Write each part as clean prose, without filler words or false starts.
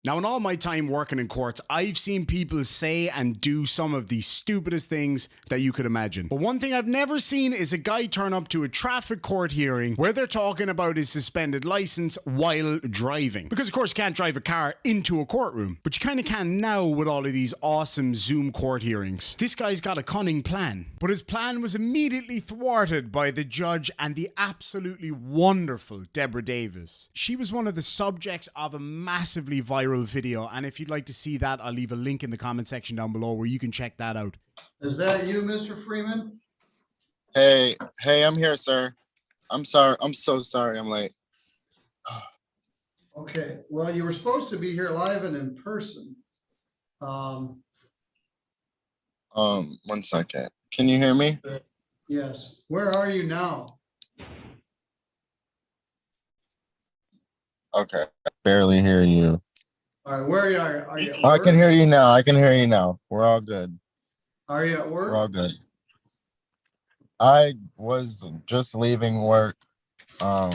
Now, in all my time working in courts, I've seen people say and do some of the stupidest things that you could imagine. But one thing I've never seen is a guy turn up to a traffic court hearing where they're talking about his suspended license while driving. Because, of course, you can't drive a car into a courtroom, but you kind of can now with all of these awesome Zoom court hearings. This guy's got a cunning plan, but his plan was immediately thwarted by the judge and the absolutely wonderful Deborah Davis. She was one of the subjects of a massively viral video, and if you'd like to see that, I'll leave a link in the comment section down below where you can check that out. Is that you, Mr. Freeman? Hey, I'm here, sir. I'm sorry. I'm so sorry I'm late. Okay, well, you were supposed to be here live and in person. 1 second. Can you hear me? Yes. Where are you now? Okay. Barely hear you. All right, where are you? At I work? can hear you now. I can hear you now. We're all good. Are you at work? We're all good. I was just leaving work. I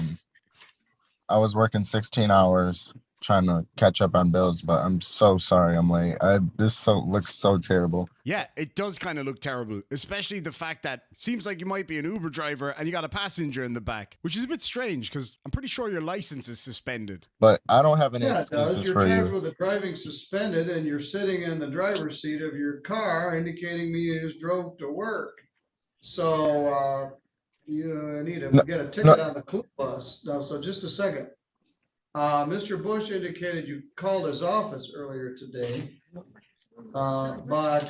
was working 16 hours trying to catch up on bills, but I'm so sorry I'm late. This looks so terrible. Yeah, it does kind of look terrible, especially the fact that it seems like you might be an Uber driver and you got a passenger in the back, which is a bit strange because I'm pretty sure your license is suspended. But I don't have any Yeah, it does. excuses You're for charged you. with the driving suspended and you're sitting in the driver's seat of your car indicating me you just drove to work. So you need to get a ticket on the club bus. Now, so just a second. Mr. Bush indicated you called his office earlier today, but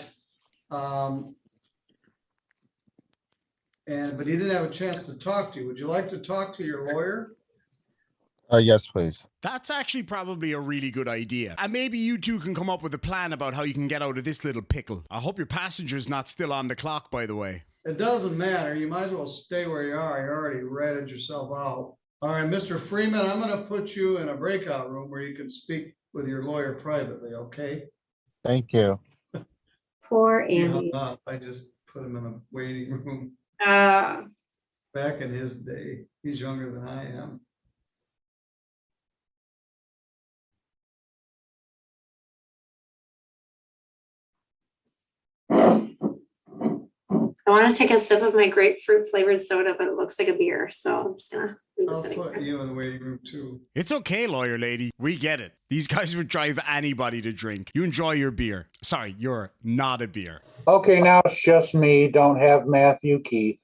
he didn't have a chance to talk to you. Would you like to talk to your lawyer? Yes, please. That's actually probably a really good idea. And maybe you two can come up with a plan about how you can get out of this little pickle. I hope your passenger's not still on the clock, by the way. It doesn't matter. You might as well stay where you are. You already ratted yourself out. All right, Mr. Freeman, I'm going to put you in a breakout room where you can speak with your lawyer privately, okay? Thank you. Poor He Andy. hung up. I just put him in a waiting room Uh, back in his day. He's younger than I am. I want to take a sip of my grapefruit flavored soda, but it looks like a beer. So I'm just going to leave it I'll sitting put there. you in the waiting room too. It's okay, lawyer lady. We get it. These guys would drive anybody to drink. You enjoy your beer. Sorry, you're not a beer. Okay, now it's just me. Don't have Matthew Keith.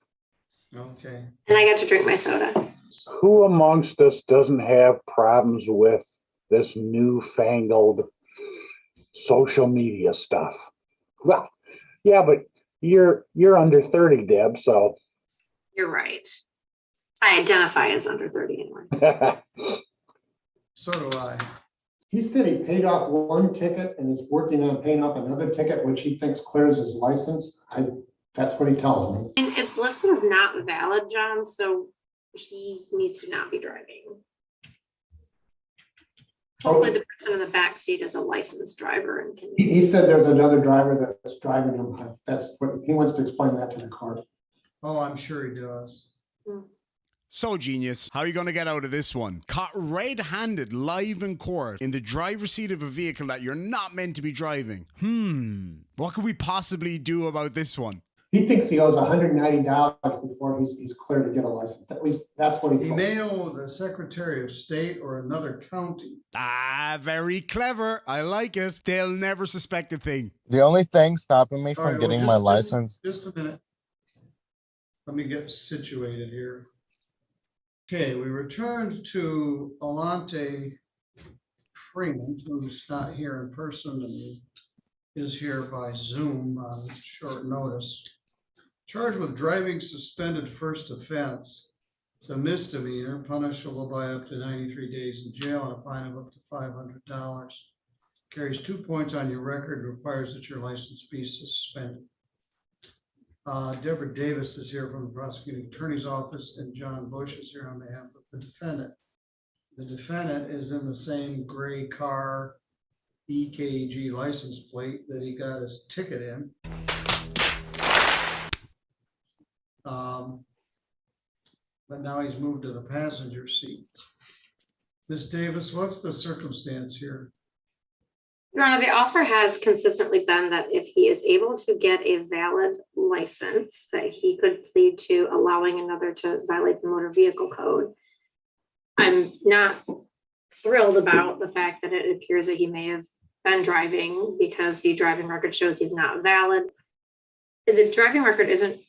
Okay. And I got to drink my soda. Who amongst us doesn't have problems with this newfangled social media stuff? Well, yeah, but you're under 30, Deb, so You're right. I identify as under 30 anyway. So do I. He said he paid off one ticket and is working on paying off another ticket, which he thinks clears his license. That's what he tells me. And it's listed as not valid, John, so he needs to not be driving. Hopefully the person in the back seat is a licensed driver and can. He said there's another driver that's driving him. That's what he wants to explain that to the court. Oh, I'm sure he does. So, genius, how are you going to get out of this one? Caught red-handed live in court in the driver's seat of a vehicle that you're not meant to be driving. What could we possibly do about this one? He thinks he owes $190 before he's cleared to get a license. At least that's what he He told may me. owe the Secretary of State or another county. Ah, very clever. I like it. They'll never suspect a thing. The only thing stopping me All from right, well, getting just- my just- license. Just a minute. Let me get situated here. Okay, we returned to Alante Freeman, who's not here in person and is here by Zoom on short notice. Charged with driving suspended first offense. It's a misdemeanor, punishable by up to 93 days in jail and a fine of up to $500. Carries 2 points on your record and requires that your license be suspended. Deborah Davis is here from the prosecuting attorney's office, and John Bush is here on behalf of the defendant. The defendant is in the same gray car EKG license plate that he got his ticket in. But now he's moved to the passenger seat. Ms. Davis, what's the circumstance here? Your Honor, the offer has consistently been that if he is able to get a valid license, that he could plead to allowing another to violate the motor vehicle code. I'm not thrilled about the fact that it appears that he may have been driving because the driving record shows he's not valid. The driving record isn't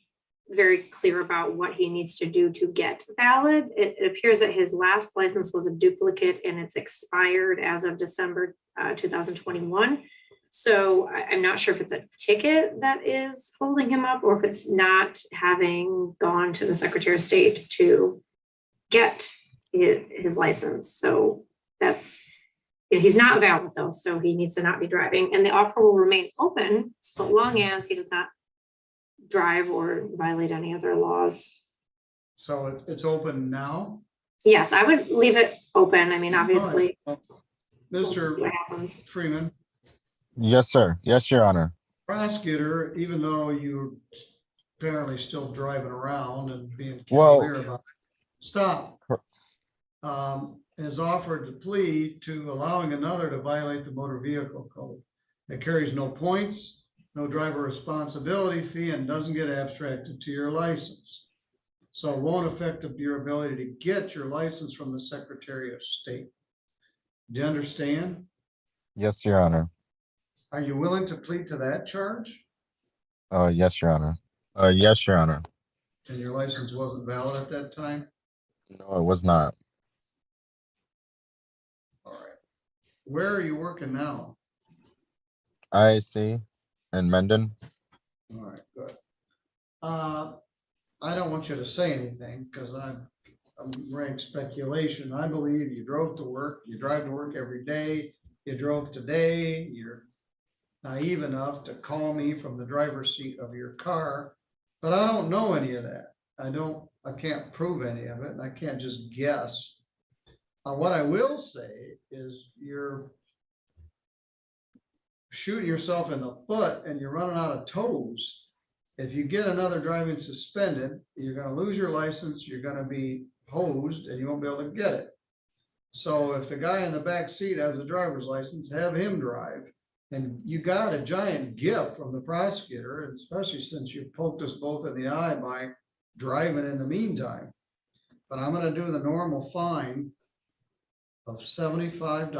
very clear about what he needs to do to get valid. It appears that his last license was a duplicate and it's expired as of December 2021. So I'm not sure if it's a ticket that is holding him up or if it's not having gone to the Secretary of State to get his license. So that's, he's not valid though, so he needs to not be driving. And the offer will remain open so long as he does not drive or violate any other laws. So it's open now? Yes, I would leave it open. I mean, obviously. All right. we'll see Mr. what happens. Freeman, Yes, sir. Yes, Your Honor. prosecutor, even though you're apparently still driving around and being Well- cavalier about it, stop. Has offered to plead to allowing another to violate the motor vehicle code. It carries no points, no driver responsibility fee, and doesn't get abstracted to your license. So it won't affect your ability to get your license from the Secretary of State. Do you understand? Yes, Your Honor. Are you willing to plead to that charge? Yes, Your Honor. Yes, Your Honor. And your license wasn't valid at that time? No, it was not. All right. Where are you working now? IAC in Mendon. All right, good. I don't want you to say anything because I'm rank speculation. I believe you drove to work, you drive to work every day, you drove today, you're naive enough to call me from the driver's seat of your car, but I don't know any of that. I can't prove any of it, and I can't just guess. What I will say is you're shooting yourself in the foot and you're running out of toes. If you get another driving suspended, you're gonna lose your license, you're gonna be hosed, and you won't be able to get it. So if the guy in the back seat has a driver's license, have him drive. And you got a giant gift from the prosecutor, especially since you poked us both in the eye by driving in the meantime. But I'm gonna do the normal fine of $75,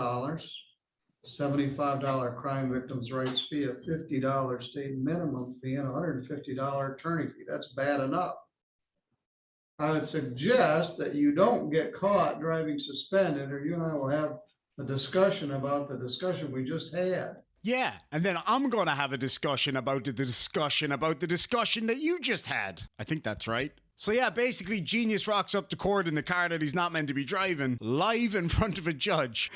$75 crime victims' rights fee, a $50 state minimum fee, and a $150 attorney fee. That's bad enough. I would suggest that you don't get caught driving suspended, or you and I will have a discussion about the discussion we just had. Yeah, and then I'm gonna have a discussion about the discussion that you just had. I think that's right. So yeah, basically Genius rocks up to court in the car that he's not meant to be driving, live in front of a judge.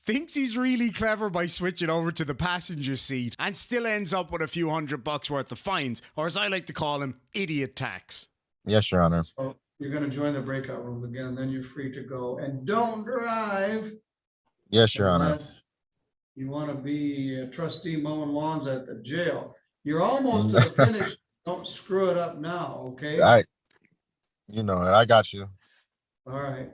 Thinks he's really clever by switching over to the passenger seat and still ends up with a few $100 worth of fines, or as I like to call them, idiot tax. Yes, Your Honor. So you're gonna join the breakout room again, then you're free to go. And don't drive Yes, Your Honor. unless you wanna be a trustee mowing lawns at the jail. You're almost to the finish. Don't screw it up now, okay? You know it. I got you. All right.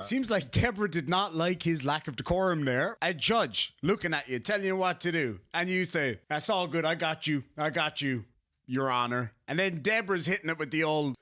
Seems like Deborah did not like his lack of decorum there. A judge looking at you, telling you what to do. And you say, that's all good, I got you, Your Honor. And then Deborah's hitting it with the old,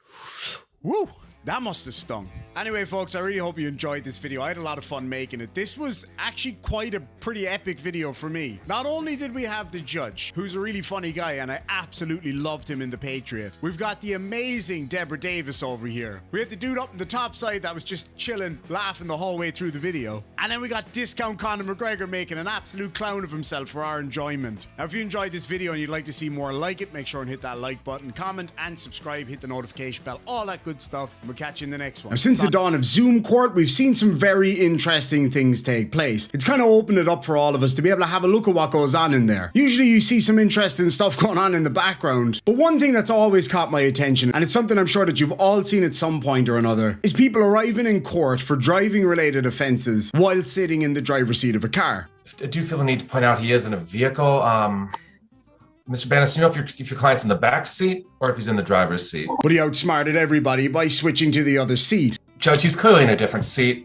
woo, that must have stung. Anyway, folks, I really hope you enjoyed this video. I had a lot of fun making it. This was actually quite a pretty epic video for me. Not only did we have the judge, who's a really funny guy, and I absolutely loved him in The Patriot. We've got the amazing Deborah Davis over here. We had the dude up on the top side that was just chilling, laughing the whole way through the video. And then we got Discount Conor McGregor making an absolute clown of himself for our enjoyment. Now, if you enjoyed this video and you'd like to see more like it, make sure and hit that like button, comment and subscribe, hit the notification bell, all that good stuff. And we'll catch you in the next one. Now, since the dawn of Zoom court, we've seen some very interesting things take place. It's kind of opened it up for all of us to be able to have a look at what goes on in there. Usually you see some interesting stuff going on in the background, but one thing that's always caught my attention, and it's something I'm sure that you've all seen at some point or another, is people arriving in court for driving related offenses while sitting in the driver's seat of a car. I do feel the need to point out he is in a vehicle. Mr. Bannis, you know if your client's in the back seat or if he's in the driver's seat? But he outsmarted everybody by switching to the other seat. Judge, he's clearly in a different seat.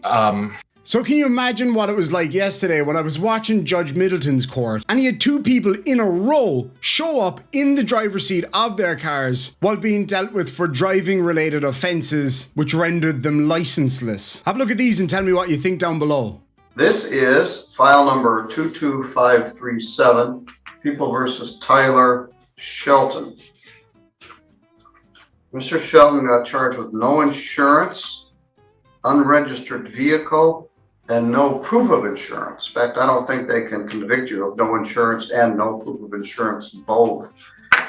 So can you imagine what it was like yesterday when I was watching Judge Middleton's court and he had two people in a row show up in the driver's seat of their cars while being dealt with for driving related offences which rendered them licenseless? Have a look at these and tell me what you think down below. This is file number 22537, People versus Tyler Shelton. Mr. Shelton got charged with no insurance, unregistered vehicle, and no proof of insurance. In fact, I don't think they can convict you of no insurance and no proof of insurance both.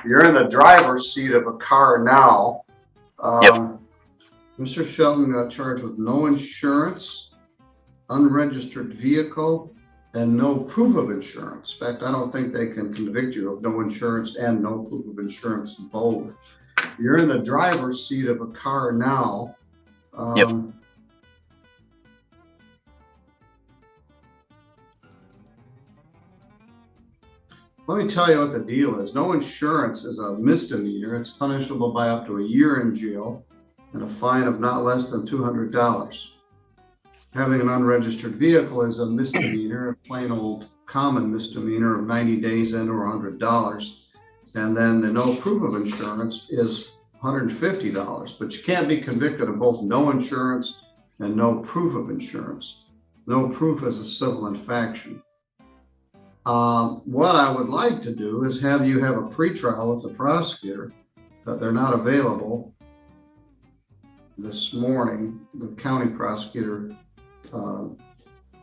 You're in the driver's seat of a car now. Mr. Shelton got charged with no insurance, unregistered vehicle, and no proof of insurance. In fact, I don't think they can convict you of no insurance and no proof of insurance both. You're in the driver's seat of a car now. Let me tell you what the deal is. No insurance is a misdemeanor. It's punishable by up to a year in jail and a fine of not less than $200. Having an unregistered vehicle is a misdemeanor, a plain old common misdemeanor of 90 days and or $100. And then the no proof of insurance is $150. But you can't be convicted of both no insurance and no proof of insurance. No proof is a civil infraction. What I would like to do is have you have a pretrial with the prosecutor, but they're not available this morning. The county prosecutor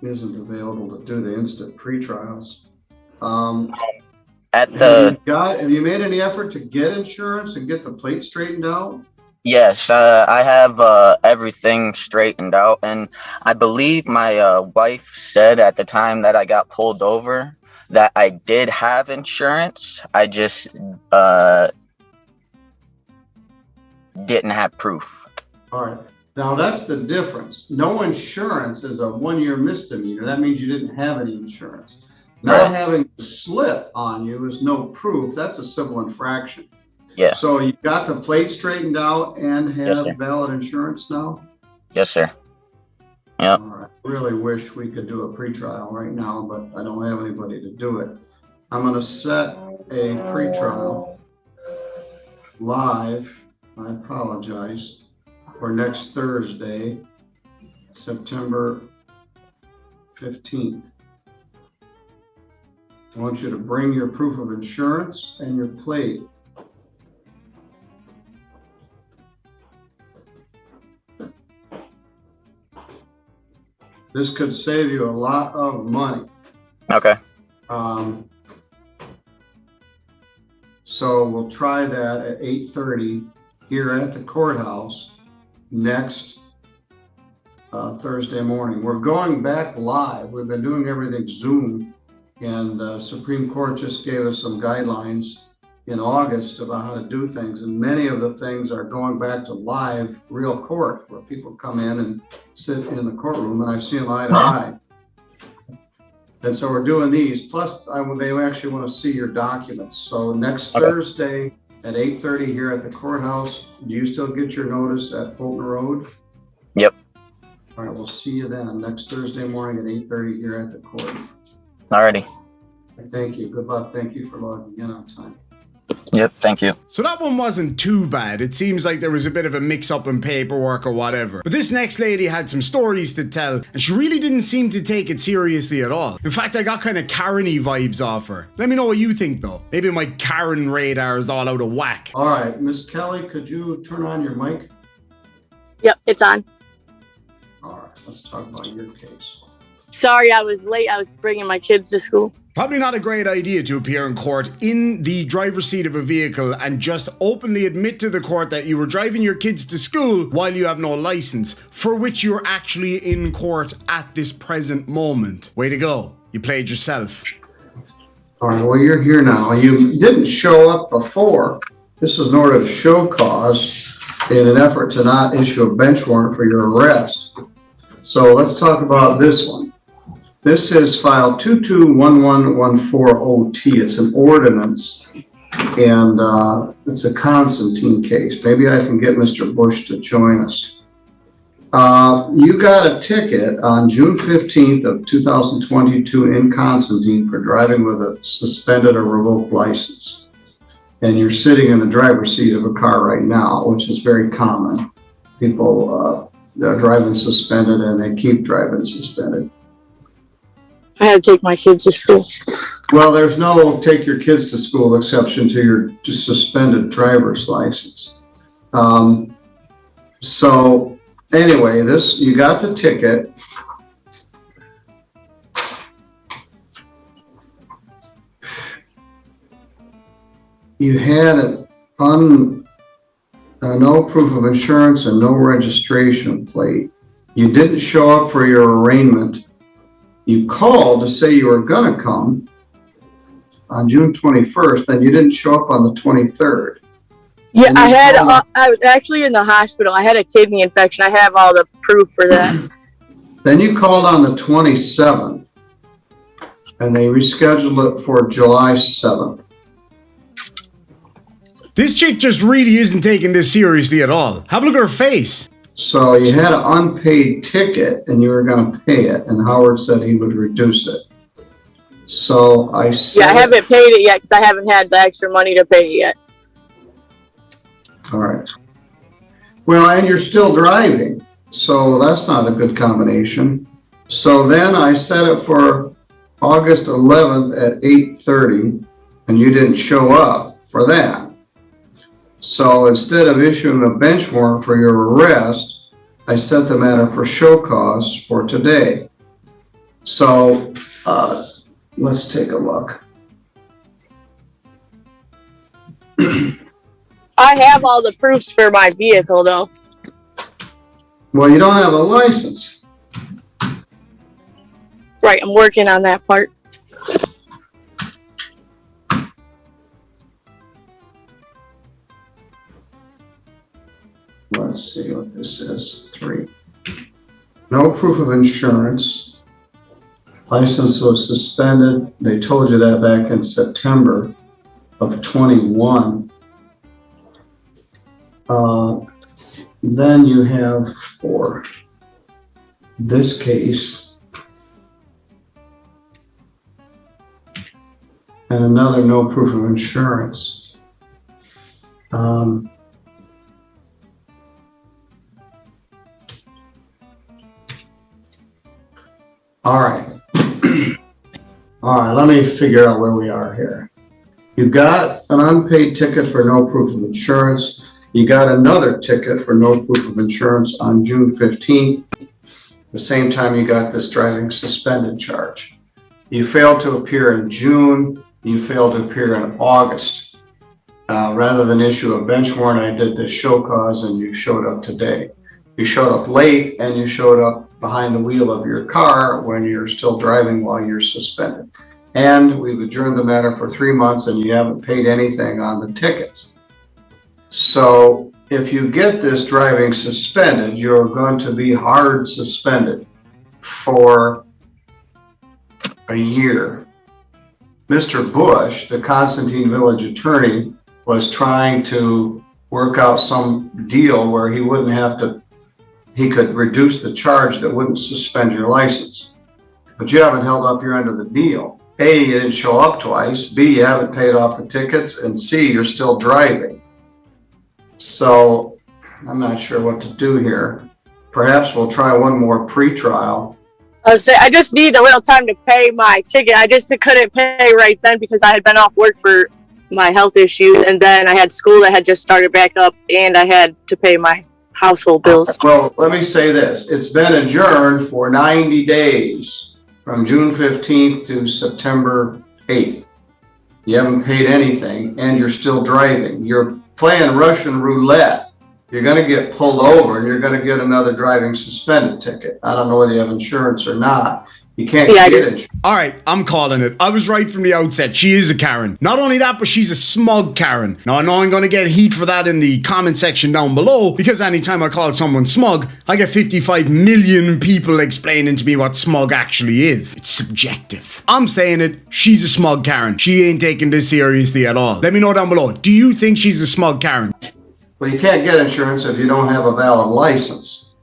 isn't available to do the instant pretrials. Have you made any effort to get insurance and get the plate straightened out? Yes, I have everything straightened out, and I believe my wife said at the time that I got pulled over that I did have insurance. I just didn't have proof. All right. Now that's the difference. No insurance is a 1-year misdemeanor. That means you didn't have any insurance. Not having a slip on you is no proof. That's a civil infraction. Yeah. So you got the plate straightened out and have Yes, valid insurance now? Yes, sir. Yep. All right. Really wish we could do a pretrial right now, but I don't have anybody to do it. I'm going to set a pretrial live. I apologize. For next Thursday, September 15th. I want you to bring your proof of insurance and your plate. This could save you a lot of money. Okay. So we'll try that at 8:30 here at the courthouse next Thursday morning. We're going back live. We've been doing everything Zoom, and Supreme Court just gave us some guidelines in August about how to do things, and many of the things are going back to live real court where people come in and sit in the courtroom and I see them eye to eye. And so we're doing these, plus they actually want to see your documents. So next Thursday at 8:30 here at the courthouse. Do you still get your notice at Fulton Road? Yep. All right, we'll see you then next Thursday morning at 8:30 here at the court. Alrighty. Thank you. Good luck. Thank you for logging in on time. Yep, thank you. So that one wasn't too bad. It seems like there was a bit of a mix-up in paperwork or whatever. But this next lady had some stories to tell, and she really didn't seem to take it seriously at all. In fact, I got kind of Karen-y vibes off her. Let me know what you think, though. Maybe my Karen radar is all out of whack. All right, Miss Kelly, could you turn on your mic? Yep, it's on. All right, let's talk about your case. Sorry I was late. I was bringing my kids to school. Probably not a great idea to appear in court in the driver's seat of a vehicle and just openly admit to the court that you were driving your kids to school while you have no license, for which you're actually in court at this present moment. Way to go. You played yourself. All right, well, you're here now. You didn't show up before. This is in order to show cause in an effort to not issue a bench warrant for your arrest. So let's talk about this one. This is file 221140T. It's an ordinance, and it's a Constantine case. Maybe I can get Mr. Bush to join us. You got a ticket on June 15th of 2022 in Constantine for driving with a suspended or revoked license. And you're sitting in the driver's seat of a car right now, which is very common. People are driving suspended and they keep driving suspended. I had to take my kids to school. Well, there's no take your kids to school exception to your just suspended driver's license. So anyway, you got the ticket. You had no proof of insurance and no registration plate. You didn't show up for your arraignment. You called to say you were gonna come on June 21st, then you didn't show up on the 23rd. Yeah, I was actually in the hospital. I had a kidney infection. I have all the proof for that. Then you called on the 27th and they rescheduled it for July 7th. This chick just really isn't taking this seriously at all. Have a look at her face. So you had an unpaid ticket and you were going to pay it, and Howard said he would reduce it. So I said, Yeah, I haven't paid it yet because I haven't had the extra money to pay it yet. all right. Well, and you're still driving, so that's not a good combination. So then I set it for August 11th at 8:30, and you didn't show up for that. So instead of issuing a bench warrant for your arrest, I set the matter for show cause for today. So let's take a look. I have all the proofs for my vehicle, though. Well, you don't have a license. Right, I'm working on that part. Let's see what this is. 3. No proof of insurance. License was suspended. They told you that back in September of 21. Then you have for this case and another no proof of insurance. All right. All right, let me figure out where we are here. You got an unpaid ticket for no proof of insurance. You got another ticket for no proof of insurance on June 15th, the same time you got this driving suspended charge. You failed to appear in June. You failed to appear in August. Rather than issue a bench warrant, I did this show cause and you showed up today. You showed up late and you showed up behind the wheel of your car when you're still driving while you're suspended. And we've adjourned the matter for 3 months and you haven't paid anything on the tickets. So if you get this driving suspended, you're going to be hard suspended for a year. Mr. Bush, the Constantine Village attorney, was trying to work out some deal where he wouldn't have to, he could reduce the charge that wouldn't suspend your license. But you haven't held up your end of the deal. A, you didn't show up twice. B, you haven't paid off the tickets. And C, you're still driving. So I'm not sure what to do here. Perhaps we'll try one more pre-trial. I just need a little time to pay my ticket. I just couldn't pay right then because I had been off work for my health issues, and then I had school that had just started back up, and I had to pay my household bills. Well, let me say this. It's been adjourned for 90 days from June 15th to September 8th. You haven't paid anything, and you're still driving. You're playing Russian roulette. You're going to get pulled over and you're going to get another driving suspended ticket. I don't know whether you have insurance or not. You can't get insurance. All right, I'm calling it. I was right from the outset. She is a Karen. Not only that, but she's a smug Karen. Now, I know I'm going to get heat for that in the comment section down below, because anytime I call someone smug, I get 55 million people explaining to me what smug actually is. It's subjective. I'm saying it. She's a smug Karen. She ain't taking this seriously at all. Let me know down below. Do you think she's a smug Karen? Well, you can't get insurance if you don't have a valid license.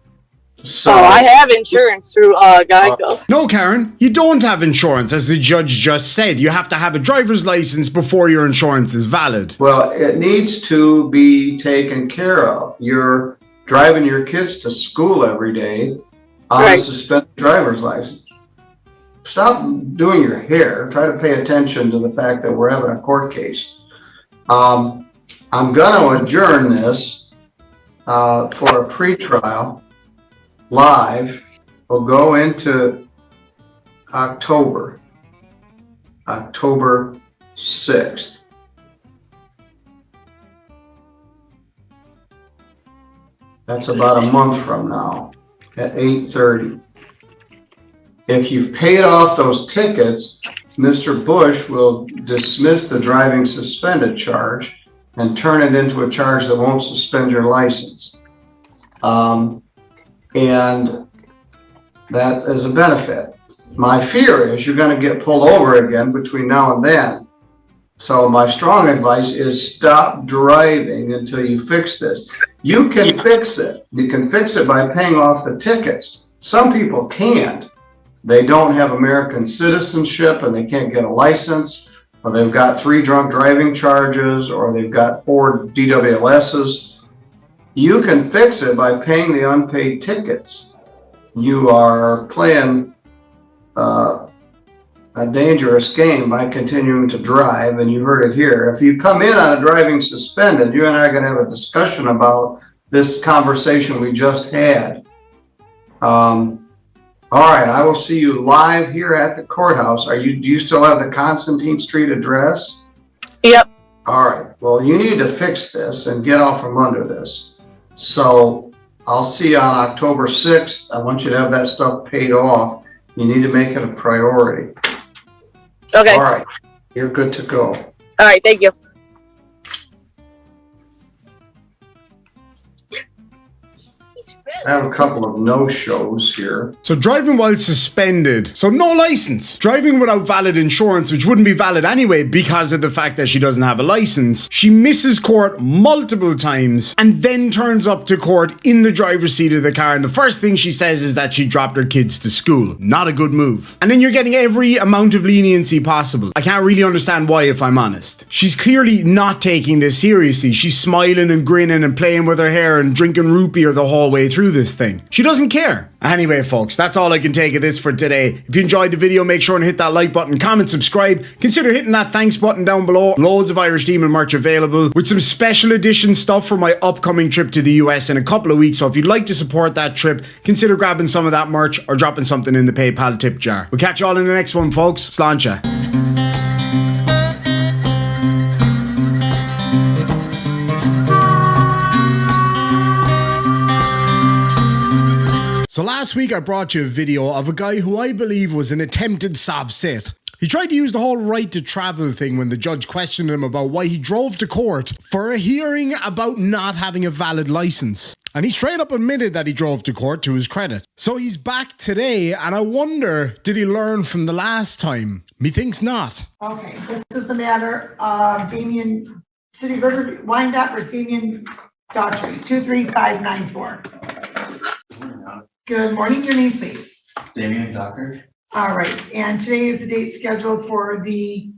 So. Oh, I have insurance through Geico. No, Karen, you don't have insurance, as the judge just said. You have to have a driver's license before your insurance is valid. Well, it needs to be taken care of. You're driving your kids to school every day on Right. a suspended driver's license. Stop doing your hair. Try to pay attention to the fact that we're having a court case. I'm going to adjourn this for a pretrial live. We'll go into October 6th. That's about a month from now at 8:30. If you've paid off those tickets, Mr. Bush will dismiss the driving suspended charge and turn it into a charge that won't suspend your license. And that is a benefit. My fear is you're going to get pulled over again between now and then. So my strong advice is stop driving until you fix this. You can fix it. You can fix it by paying off the tickets. Some people can't. They don't have American citizenship and they can't get a license, or they've got 3 drunk driving charges, or they've got 4 DWLSs. You can fix it by paying the unpaid tickets. You are playing a dangerous game by continuing to drive, and you heard it here. If you come in on a driving suspended, you and I are going to have a discussion about this conversation we just had. All right, I will see you live here at the courthouse. Do you still have the Constantine Street address? Yep. All right, well, you need to fix this and get out from under this. So I'll see you on October 6th. I want you to have that stuff paid off. You need to make it a priority. Okay. All right, you're good to go. All right. Thank you. I have a couple of no-shows here. So driving while suspended, so no license. Driving without valid insurance, which wouldn't be valid anyway because of the fact that she doesn't have a license. She misses court multiple times and then turns up to court in the driver's seat of the car, and the first thing she says is that she dropped her kids to school. Not a good move. And then you're getting every amount of leniency possible. I can't really understand why, if I'm honest. She's clearly not taking this seriously. She's smiling and grinning and playing with her hair and drinking root beer the whole way through this thing. She doesn't care. Anyway, folks, that's all I can take of this for today. If you enjoyed the video, make sure and hit that like button, comment, subscribe. Consider hitting that thanks button down below. Loads of Irish Demon merch available with some special edition stuff for my upcoming trip to the US in a couple of weeks. So if you'd like to support that trip, consider grabbing some of that merch or dropping something in the PayPal tip jar. We'll catch you all in the next one, folks. Sláinte. So last week I brought you a video of a guy who I believe was an attempted sob-sit. He tried to use the whole right to travel thing when the judge questioned him about why he drove to court for a hearing about not having a valid license. And he straight up admitted that he drove to court, to his credit. So he's back today, and I wonder, did he learn from the last time? Methinks not. Okay, this is the matter of Damien, City of River, Wyandotte for Damien Daughtry, 23594. Good morning, your name, please. Damien Daughtry. All right, and today is the date scheduled for the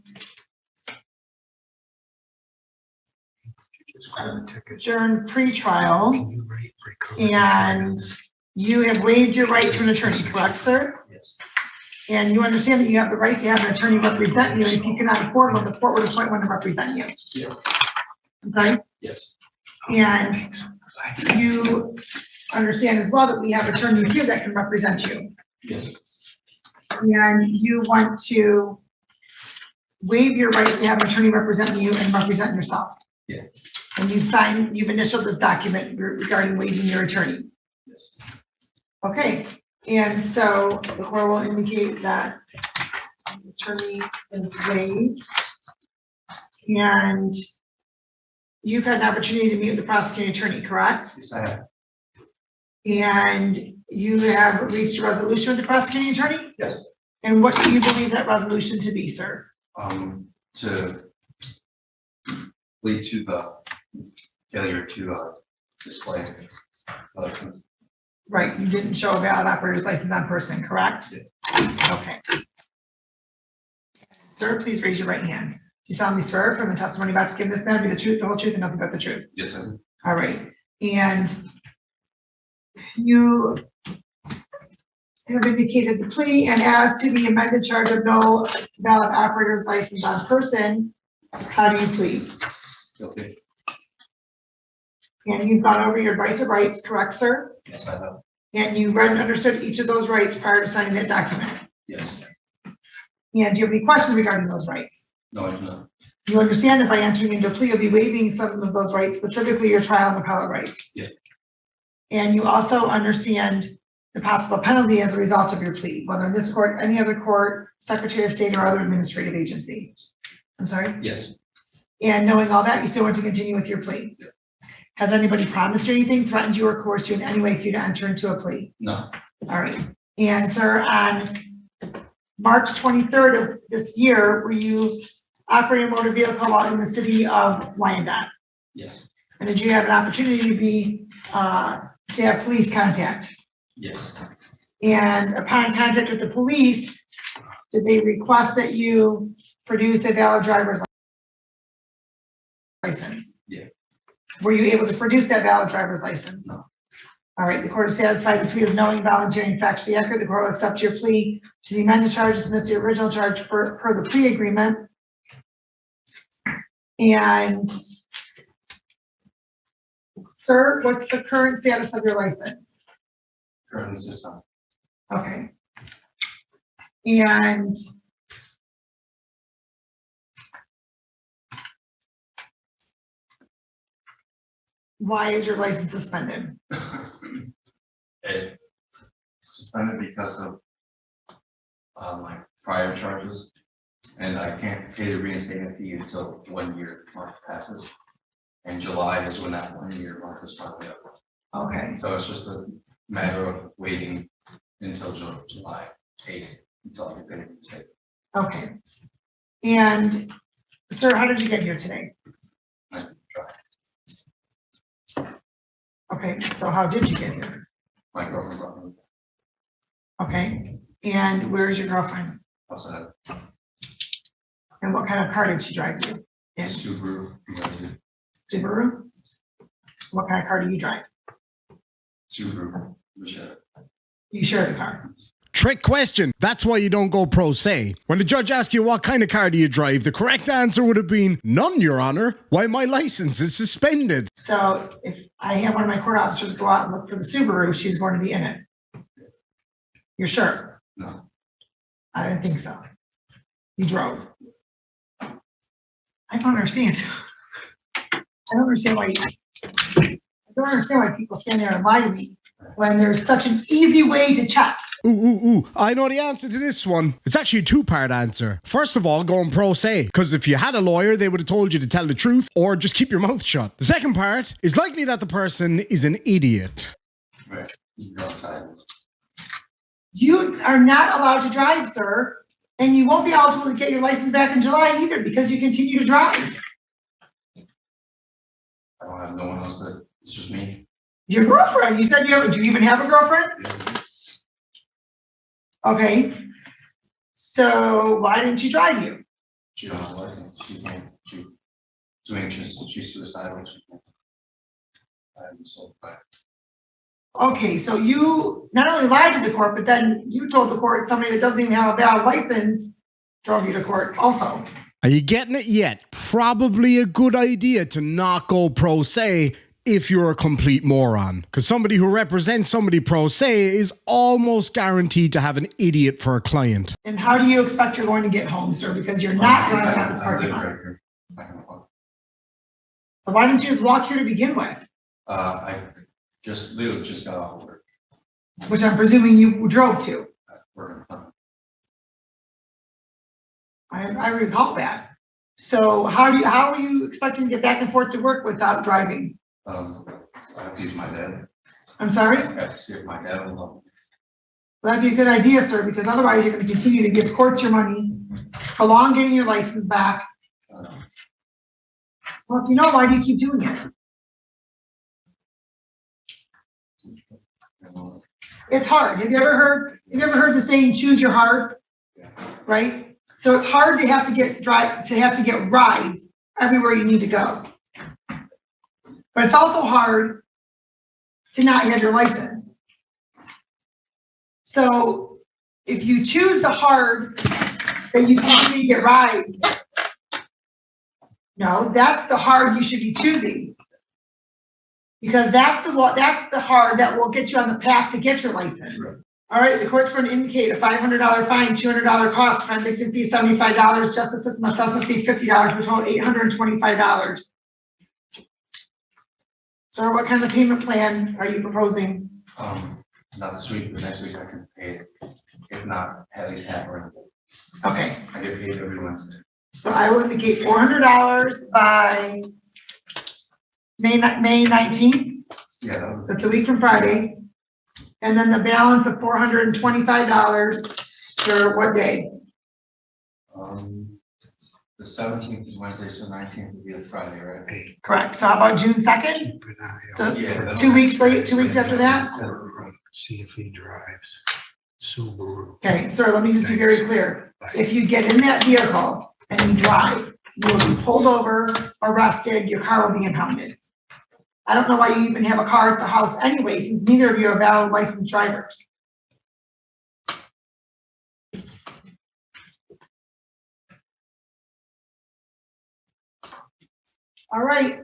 adjourned pretrial, and you have waived your right to an attorney, correct, sir? Yes. And you understand that you have the right to have an attorney represent you, and if you cannot afford one, the court would appoint one to represent you. Yeah. I'm sorry? Yes. And you understand as well that we have attorneys here that can represent you. Yes. And you want to waive your right to have an attorney represent you and represent yourself. Yeah. And you've initialed this document regarding waiving your attorney. Okay, and so the court will indicate that the attorney is waived. And you've had an opportunity to meet with the prosecuting attorney, correct? Yes, I have. And you have reached a resolution with the prosecuting attorney? Yes. And what do you believe that resolution to be, sir? To lead to the failure to display license. Right, you didn't show a valid operator's license on person, correct? Okay. Sir, please raise your right hand. You solemnly swear from the testimony about to give this matter be the truth, the whole truth, and nothing but the truth. Yes, sir. All right, and you have indicated the plea, and as to the amended charge of no valid operator's license on person, how do you plead? Okay. And you've gone over your advice of rights, correct, sir? Yes, I have. And you read and understood each of those rights prior to signing that document. Yes. And do you have any questions regarding those rights? No, I do not. You understand that by entering into a plea, you'll be waiving some of those rights, specifically your trial and appellate rights. Yeah. And you also understand the possible penalty as a result of your plea, whether in this court, any other court, Secretary of State, or other administrative agency. I'm sorry? Yes. And knowing all that, you still want to continue with your plea? Yeah. Has anybody promised you anything, threatened you, or coerced you in any way for you to enter into a plea? No. All right. And sir, on March 23rd of this year, were you operating a motor vehicle while in the city of Wyandotte? Yes. And did you have an opportunity to be, to have police contact? Yes. And upon contact with the police, did they request that you produce a valid driver's license? Yeah. Were you able to produce that valid driver's license? No. All right, the court is satisfied the plea is knowing, voluntary, and factually accurate. The court will accept your plea to the amended charge, dismiss the original charge per the plea agreement. And sir, what's the current status of your license? Currently system. Okay. And why is your license suspended? It suspended because of my prior charges, and I can't pay the reinstatement fee until 1 year mark passes. And July is when that 1 year mark is finally up. Okay, So it's just a matter of waiting until July 8th until I can pay the reinstatement. okay. And sir, how did you get here today? I can try. Okay, so how did you get here? My girlfriend brought me Okay, and where is your girlfriend? outside. And what kind of car did she drive you? In Subaru, Subaru? What kind of car do you drive? Subaru, Michelle. You share the car. Trick question. That's why you don't go pro se. When the judge asks you what kind of car do you drive, the correct answer would have been, none, Your Honor. Why, my license is suspended. So if I have one of my court officers go out and look for the Subaru, she's going to be in it. You're sure? No. I didn't think so. You drove. I don't understand. I don't understand why people stand there and lie to me when there's such an easy way to check. Ooh. I know the answer to this one. It's actually a two-part answer. First of all, going pro se. Because if you had a lawyer, they would have told you to tell the truth or just keep your mouth shut. The second part is likely that the person is an idiot. Right. You go outside. You are not allowed to drive, sir, and you won't be eligible to get your license back in July either because you continue to drive. I don't have no one else that, it's just me. Your girlfriend, you said do you even have a girlfriend? Okay. So why didn't she drive you? She don't have a license. She can't. She's too anxious. She's suicidal. She can't. I'm so bad. Okay, so you not only lied to the court, but then you told the court somebody that doesn't even have a valid license drove you to court also. Are you getting it yet? Probably a good idea to not go pro se if you're a complete moron. Because somebody who represents somebody pro se is almost guaranteed to have an idiot for a client. And how do you expect you're going to get home, sir? Because you're not driving out this parking lot. So why didn't you just walk here to begin with? I just literally just got off work. Which I'm presuming you drove to. I recall that. So how are you expecting to get back and forth to work without driving? I have to use my dad. I'm sorry? I have to see if my dad will help. That'd be a good idea, sir, because otherwise you're going to continue to give courts your money, prolong getting your license back. Well, if you know, why do you keep doing it? It's hard. Have you ever heard the saying, choose your hard? Right? So it's hard to have to get rides everywhere you need to go. But it's also hard to not have your license. So if you choose the hard that you can't really get rides, no, that's the hard you should be choosing. Because that's the hard that will get you on the path to get your license. All right, the court's going to indicate a $500 fine, $200 cost, crime victim fee $75, justice system assessment fee $50, for a total $825. So what kind of payment plan are you proposing? Not this week, but next week I can pay it. If not, at least half around. Okay. I get paid every Wednesday. So I will indicate $400 by May 19th. Yeah. That's a week from Friday. And then the balance of $425 for what day? The 17th is Wednesday, so 19th would be a Friday, right? Correct. So how about June 2nd? So Yeah. 2 weeks late, 2 weeks after that? See if he drives Subaru. Okay, sir, let me just be very clear. If you get in that vehicle and you drive, you will be pulled over, arrested, your car will be impounded. I don't know why you even have a car at the house anyway, since neither of you are valid licensed drivers. All right.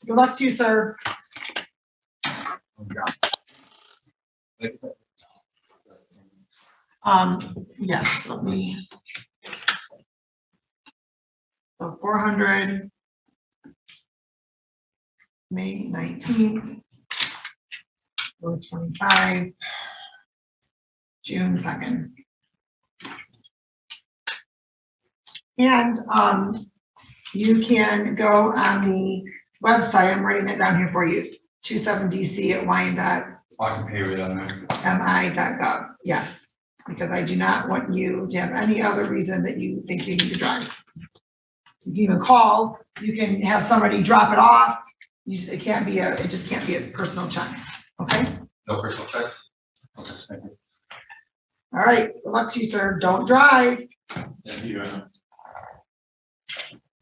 Good luck to you, sir. Yes, let me. So 400. May 19th. 425. June 2nd. And you can go on the website. I'm writing that down here for you. 27dc@wyan.mi.gov. I can pay right on there. Yes, because I do not want you to have any other reason that you think you need to drive. You can even call. You can have somebody drop it off. It just can't be a personal check. Okay. No personal check? Okay, thank you. All right. Good luck to you, sir. Don't drive. Thank you.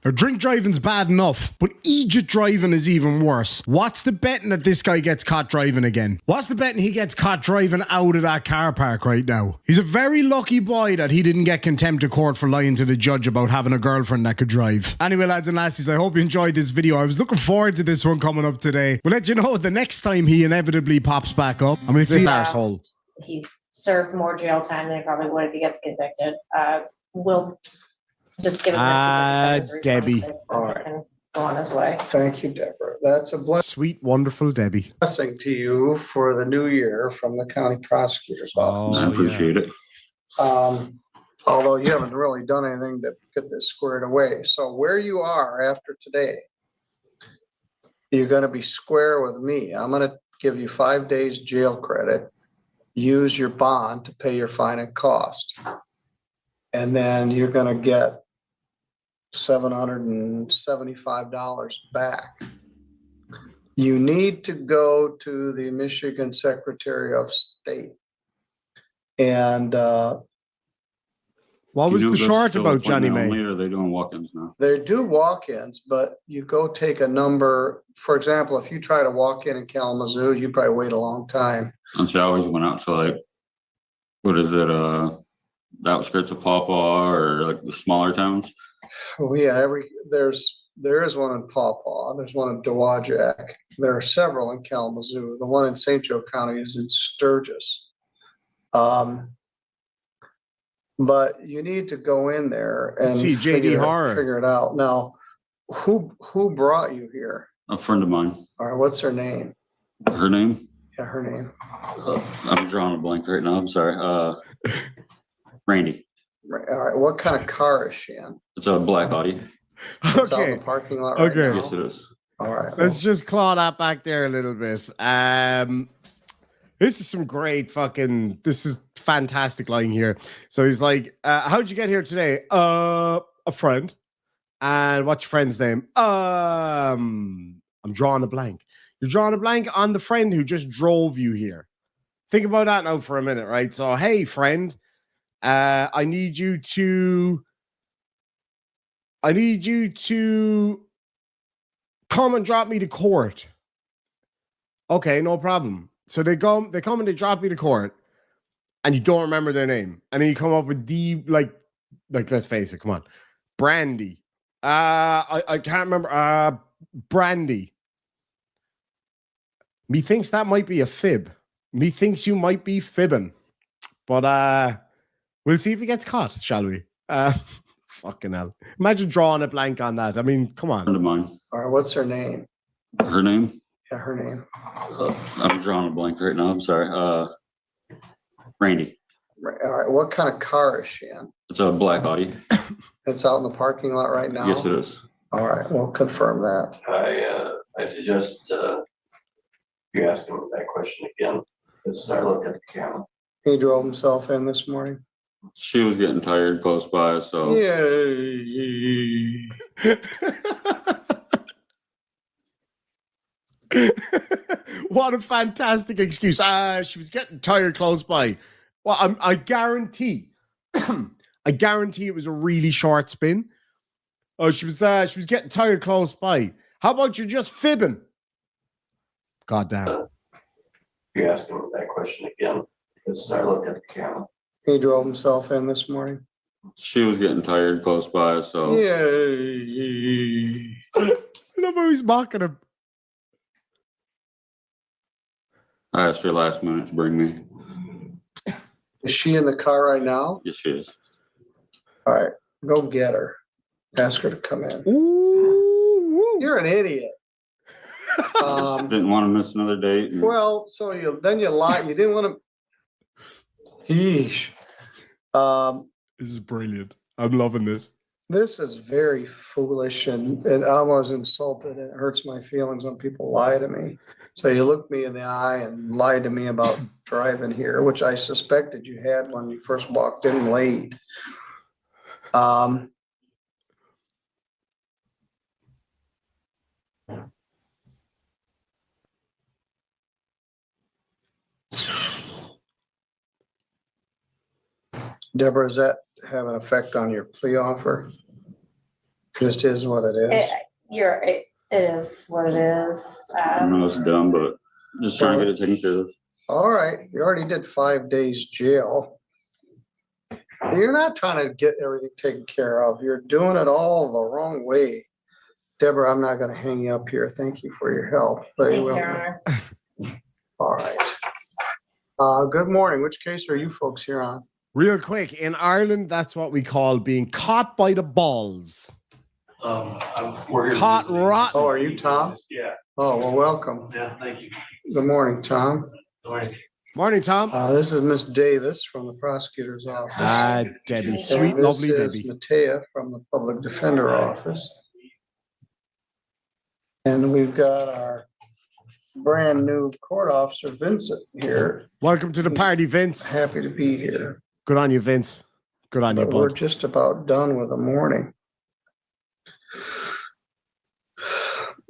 Now, drink driving's bad enough, but Egypt driving is even worse. What's the betting that this guy gets caught driving again? What's the betting he gets caught driving out of that car park right now? He's a very lucky boy that he didn't get contempt of court for lying to the judge about having a girlfriend that could drive. Anyway, lads and lassies, I hope you enjoyed this video. I was looking forward to this one coming up today. We'll let you know the next time he inevitably pops back up. I mean, it's this arsehole. He's served more jail time than he probably would if he gets convicted. We'll just give him Debbie. All right. and go on his way. Thank you, Deborah. That's a Sweet, wonderful Debbie. blessing to you for the new year from the county prosecutor's office. I appreciate it. Although you haven't really done anything to get this squared away. So where you are after today, you're gonna be square with me. I'm gonna give you 5 days jail credit. Use your bond to pay your fine and cost. And then you're gonna get $775 back. You need to go to the Michigan Secretary of State. And what was the short about Johnny May? Or are they doing walk-ins now? they do walk-ins, but you go take a number. For example, if you try to walk in Kalamazoo, you probably wait a long time. And so I always went out to like, what is it, the outskirts of Pawpaw or like the smaller towns? Oh yeah, there is one in Pawpaw. There's one in Dowagiac. There are several in Kalamazoo. The one in St. Joe County is in Sturgis. But you need to go in there and see JD Horror. Figure it out. Now, who brought you here? A friend of mine. All right, what's her name? Her name? Yeah, her name. I'm drawing a blank right now. I'm sorry. Randy. Right. All right. What kind of car is she in? It's a black Audi. It's out in Okay. the parking lot right Okay. now? Yes, it is. All right. Let's just claw that back there a little bit. This is some great fucking, this is fantastic line here. So he's like, how'd you get here today? A friend. And what's your friend's name? I'm drawing a blank. You're drawing a blank on the friend who just drove you here. think about that now for a minute, right? So, hey, friend, I need you to come and drop me to court. Okay, no problem. So they come and they drop you to court, and you don't remember their name, and then you come up with like let's face it, come on, Brandy. I can't remember. Brandy. Methinks that might be a fib. Methinks you might be fibbing, but we'll see if he gets caught, shall we? Fucking hell! Imagine drawing a blank on that. I mean, come on. Friend of mine. All right, what's her name? Her name? Yeah, her name. I'm drawing a blank right now. I'm sorry. Randy. Right, all right, what kind of car is she in? It's a black Audi. It's out in the parking lot right now? Yes, it is. All right, we'll confirm that. I suggest, you ask him that question again, let's start looking at the camera. He drove himself in this morning? She was getting tired close by, so. Yay. What a fantastic excuse. She was getting tired close by. Well, I guarantee, I guarantee it was a really short spin. Oh, she was getting tired close by. How about you just fibbing? God damn. You ask him that question again, let's start looking at the camera. He drove himself in this morning? She was getting tired close by, so. Yay. I love how he's mocking him. I asked her last minute to bring me. Is she in the car right now? Yes, she is. All right, go get her. Ask her to come in. Ooh. You're an idiot. Didn't want to miss another date. And Well, so you lied. You didn't want to. Yeesh. This is brilliant. I'm loving this. This is very foolish and I was insulted. It hurts my feelings when people lie to me. So you looked me in the eye and lied to me about driving here, which I suspected you had when you first walked in late. Deborah, does that have an effect on your plea offer? Just is what it is. It is what it is. I know it's dumb, but just trying to get it taken care of. All right, you already did 5 days jail. You're not trying to get everything taken care of. You're doing it all the wrong way. Deborah, I'm not gonna hang you up here. Thank you for your help. Very Thank you, well. Your Honor. All right. Good morning. Which case are you folks here on? Real quick, in Ireland, that's what we call being caught by the balls. We're here. Caught rotten. Oh, are you Tom? Yeah, Oh, well, welcome. yeah, thank you. Good morning, Tom. Morning. Morning, Tom. This is Miss Davis from the prosecutor's office. Debbie, And sweet, lovely this is Debbie. Matea from the public defender office. And we've got our brand new court officer, Vincent, here. Welcome to the party, Vince. Happy to be here. Good on you, Vince. Good on you, But we're bud. just about done with the morning.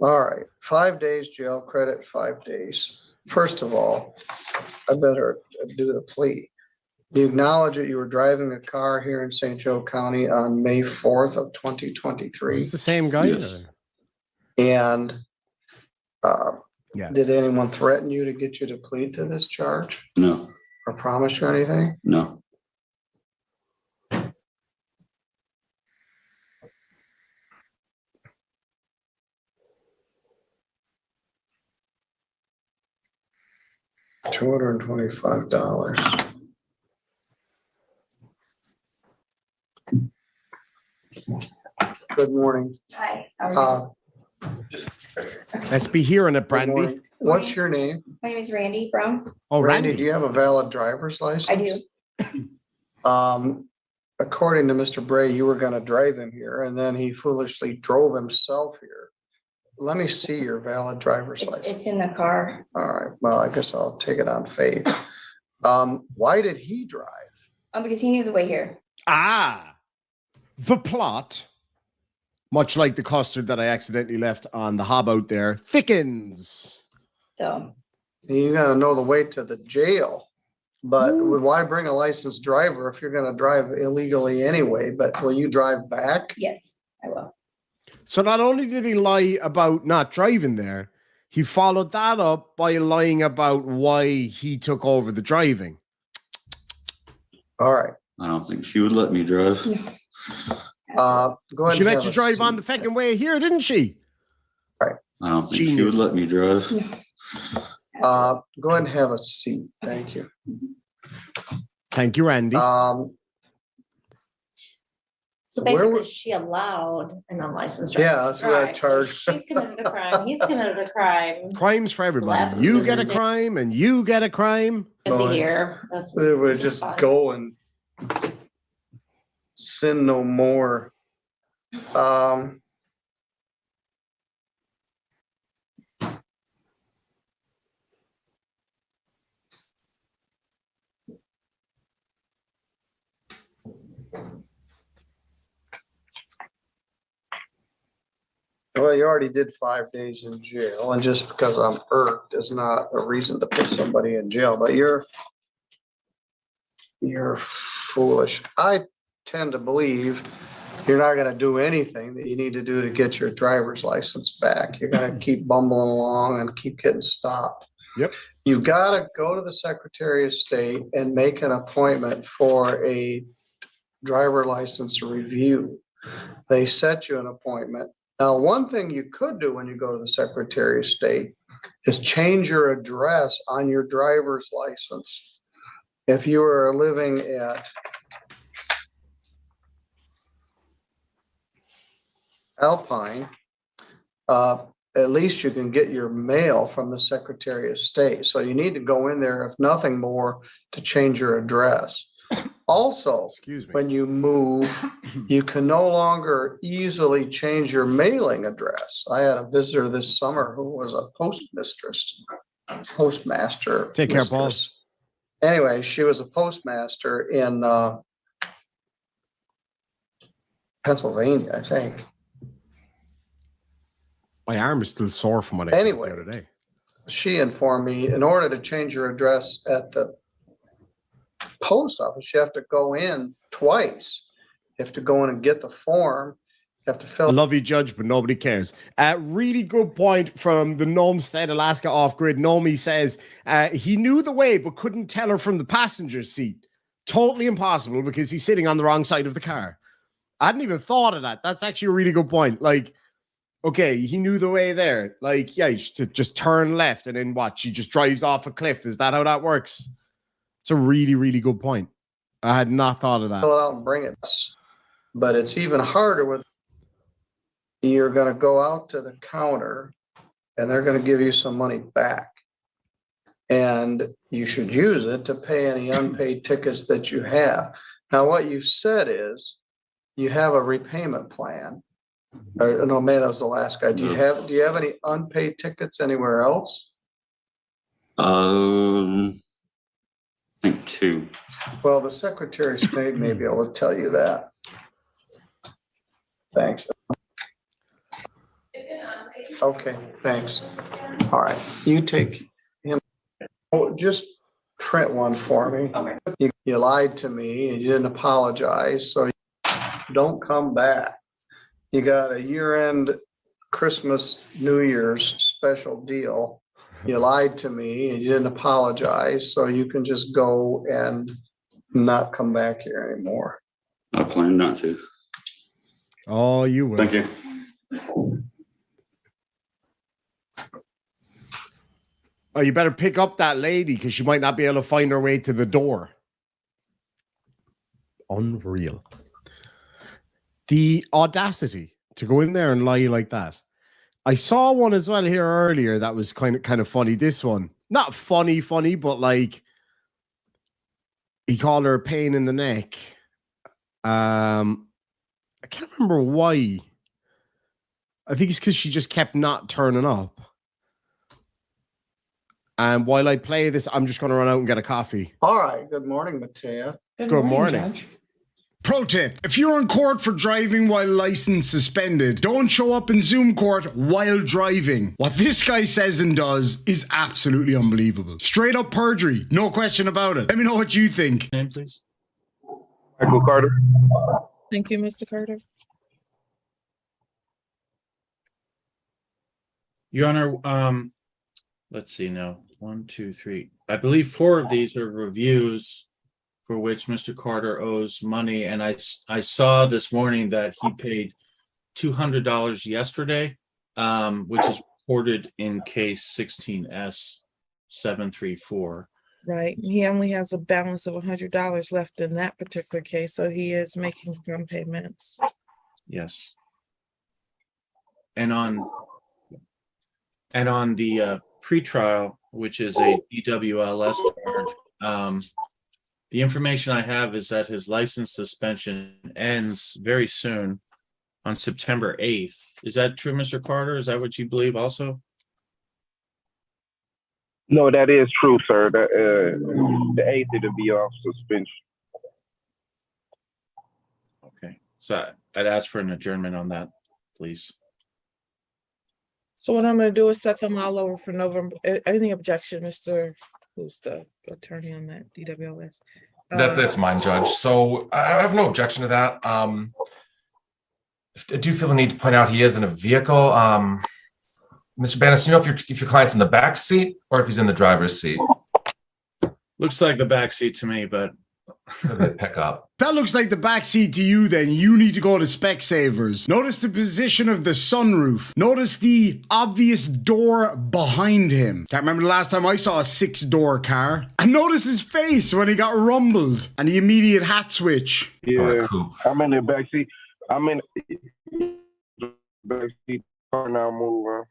All right, 5 days jail credit, 5 days. First of all, I better do the plea. Do you acknowledge that you were driving a car here in St. Joe County on May 4th of 2023? Is this the same guy? Yes. And Yeah. did anyone threaten you to get you to plead to this charge No, or promise you anything? no. $225. Good morning. Hi. How are you? Let's be hearing it, Good Brandy. morning. What's your name? My name is Randy Brown. Oh, Randy, do Randy. you have a valid driver's license? I do. According to Mr. Bray, you were gonna drive him here and then he foolishly drove himself here. Let me see your valid driver's It's license. in the car. All right, well, I guess I'll take it on faith. Why did he drive? Because he knew the way here. The plot, much like the custard that I accidentally left on the hob out there, thickens. So You gotta know the way to the jail. But why bring a licensed driver if you're gonna drive illegally anyway? But will you drive back? Yes, I will. So not only did he lie about not driving there, he followed that up by lying about why he took over the driving. All right. I don't think she would let me drive. Go ahead. She and let have you a drive on seat. the fucking way here, didn't she? I don't think she Genius. would let me drive. Go ahead and have a seat. Thank you. Thank you, Randy. So Where basically, was- she allowed an unlicensed Yeah, driver that's to what I drive. So charged. she's committed a crime, he's committed a crime. Crimes for everybody. Last You get a business day. crime and you get a crime. Of the Boy. year. That's We would just fun. go and sin no more. Well, you already did 5 days in jail, and just because I'm irked is not a reason to put somebody in jail, but you're foolish. I tend to believe you're not gonna do anything that you need to do to get your driver's license back. You're gonna keep bumbling along and keep getting stopped. Yep. You gotta go to the Secretary of State and make an appointment for a driver license review. They set you an appointment. Now, one thing you could do when you go to the Secretary of State is change your address on your driver's license. If you are living at Alpine, at least you can get your mail from the Secretary of State. So you need to go in there, if nothing more, to change your address. Also, Excuse me. when you move, you can no longer easily change your mailing address. I had a visitor this summer who was a postmaster. Take care, Paul. mistress. Anyway, she was a postmaster in Pennsylvania, I think. My arm is still sore from what I Anyway. did the other day. She informed me in order to change your address at the post office, you have to go in twice. You have to go in and get the form. You have to I fill. love you, Judge, but nobody cares. Really good point from the Gnomestead, Alaska off-grid. Nomi says he knew the way but couldn't tell her from the passenger seat. Totally impossible because he's sitting on the wrong side of the car. I hadn't even thought of that. That's actually a really good point. Like, okay, he knew the way there. Like, yeah, you should just turn left and then what? She just drives off a cliff. Is that how that works? It's a really, really good point. I had not thought of that. Fill it out and bring it. But it's even harder with you're going to go out to the counter and they're going to give you some money back. And you should use it to pay any unpaid tickets that you have. Now, what you said is you have a repayment plan. Or, no, man, that was the last guy. Do you have any unpaid tickets anywhere else? I think 2. Well, the Secretary of State may be able to tell you that. Thanks. Okay, thanks. All right, you take him. Oh, just print one for me. You lied to me and you didn't apologize, so don't come back. You got a year-end Christmas, New Year's special deal. You lied to me and you didn't apologize, so you can just go and not come back here anymore. I plan not to. Oh, you will. Thank you. Oh, you better pick up that lady because she might not be able to find her way to the door. Unreal. The audacity to go in there and lie like that. I saw one as well here earlier that was kind of funny. This one, not funny, but like he called her a pain in the neck. I can't remember why. I think it's because she just kept not turning up. And while I play this, I'm just going to run out and get a coffee. All right, good morning, Matea. Good morning. Judge. Pro tip, if you're in court for driving while license suspended, don't show up in Zoom court while driving. What this guy says and does is absolutely unbelievable. Straight up perjury, no question about it. Let me know what you think. Name, please. Michael Carter. Thank you, Mr. Carter. Your Honor, let's see now. 1, 2, 3. I believe 4 of these are reviews for which Mr. Carter owes money, and I saw this morning that he paid $200 yesterday, which is reported in case 16S 734. Right. He only has a balance of $100 left in that particular case, so he is making some payments. Yes. And on the pretrial, which is a DWLS charge, the information I have is that his license suspension ends very soon on September 8th. Is that true, Mr. Carter? Is that what you believe also? No, that is true, sir. The 8th to be off suspension. Okay, so I'd ask for an adjournment on that, please. So what I'm gonna do is set them all over for November. Any objection, Mr. Who's the attorney on that, DWLS? That's mine, Judge. So I have no objection to that. I do feel the need to point out he is in a vehicle. Mr. Bannis, you know if your client's in the back seat or if he's in the driver's seat? Looks like the back seat to me, but pick up. That looks like the backseat to you then. You need to go to Specsavers. Notice the position of the sunroof. Notice the obvious door behind him. Can't remember the last time I saw a 6-door car. And notice his face when he got rumbled. And the immediate hat switch. Yeah, I'm in the backseat. I'm in the backseat car now moving.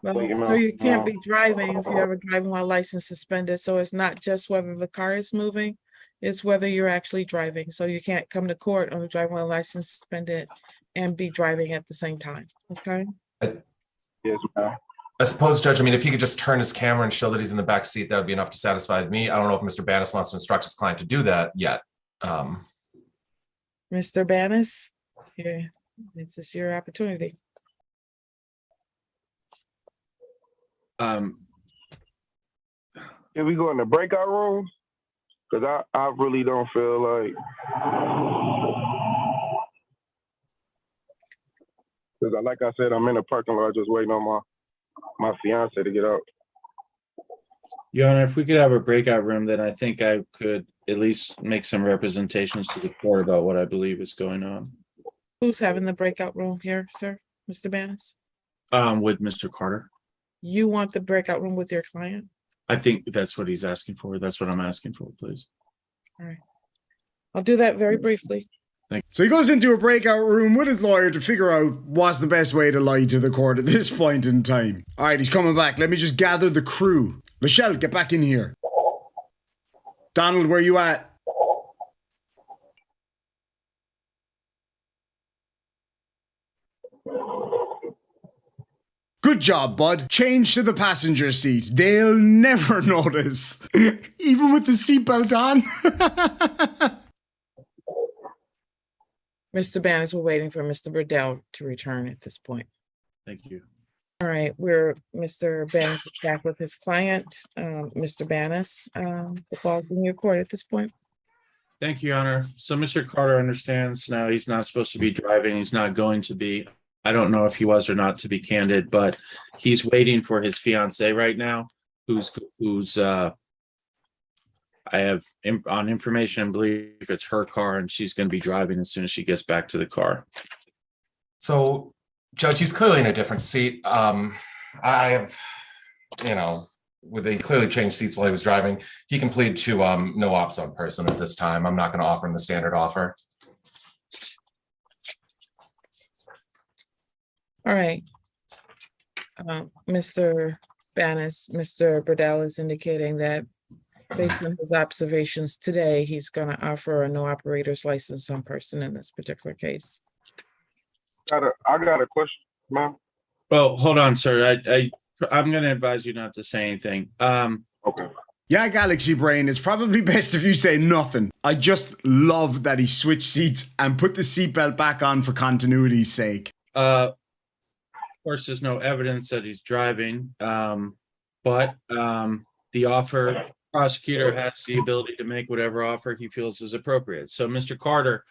Well, so you can't be driving if you have a driving while license suspended. So it's not just whether the car is moving, it's whether you're actually driving. So you can't come to court on a driving while license suspended and be driving at the same time. Okay. Yes, ma'am. I suppose, Judge, I mean, if he could just turn his camera and show that he's in the back seat, that would be enough to satisfy me. I don't know if Mr. Bannis wants to instruct his client to do that yet. Mr. Bannis, here, this is your opportunity. Can we go in the breakout rooms? Because I really don't feel like. Because like I said, I'm in the parking lot just waiting on my fiance to get out. Your Honor, if we could have a breakout room, then I think I could at least make some representations to the court about what I believe is going on. Who's having the breakout room here, sir? Mr. Bannis? With Mr. Carter. You want the breakout room with your client? I think that's what he's asking for. That's what I'm asking for, please. All right. I'll do that very briefly. So he goes into a breakout room with his lawyer to figure out what's the best way to lie to the court at this point in time. All right, he's coming back. Let me just gather the crew. Michelle, get back in here. Donald, where you at? Good job, bud. Change to the passenger seat. They'll never notice. Even with the seatbelt on. Mr. Bannis, we're waiting for Mr. Burdell to return at this point. Thank you. All right, Mr. Bannis is back with his client, Mr. Bannis. The ball's in your court at this point. Thank you, Your Honor. So Mr. Carter understands now he's not supposed to be driving. He's not going to be. I don't know if he was or not, to be candid, but he's waiting for his fiance right now, who's I have on information, I believe it's her car, and she's going to be driving as soon as she gets back to the car. So, Judge, he's clearly in a different seat. I have, where they clearly changed seats while he was driving. He can plead to no ops on person at this time. I'm not going to offer him the standard offer. All right. Mr. Bannis, Mr. Burdell is indicating that based on his observations today, he's going to offer a no operator's license on person in this particular case. I got a question, ma'am. Well, hold on, sir. I'm going to advise you not to say anything. Okay. Yeah, Galaxy Brain, it's probably best if you say nothing. I just love that he switched seats and put the seatbelt back on for continuity's sake. Of course, there's no evidence that he's driving, but the prosecutor has the ability to make whatever offer he feels is appropriate. So, Mr. Carter,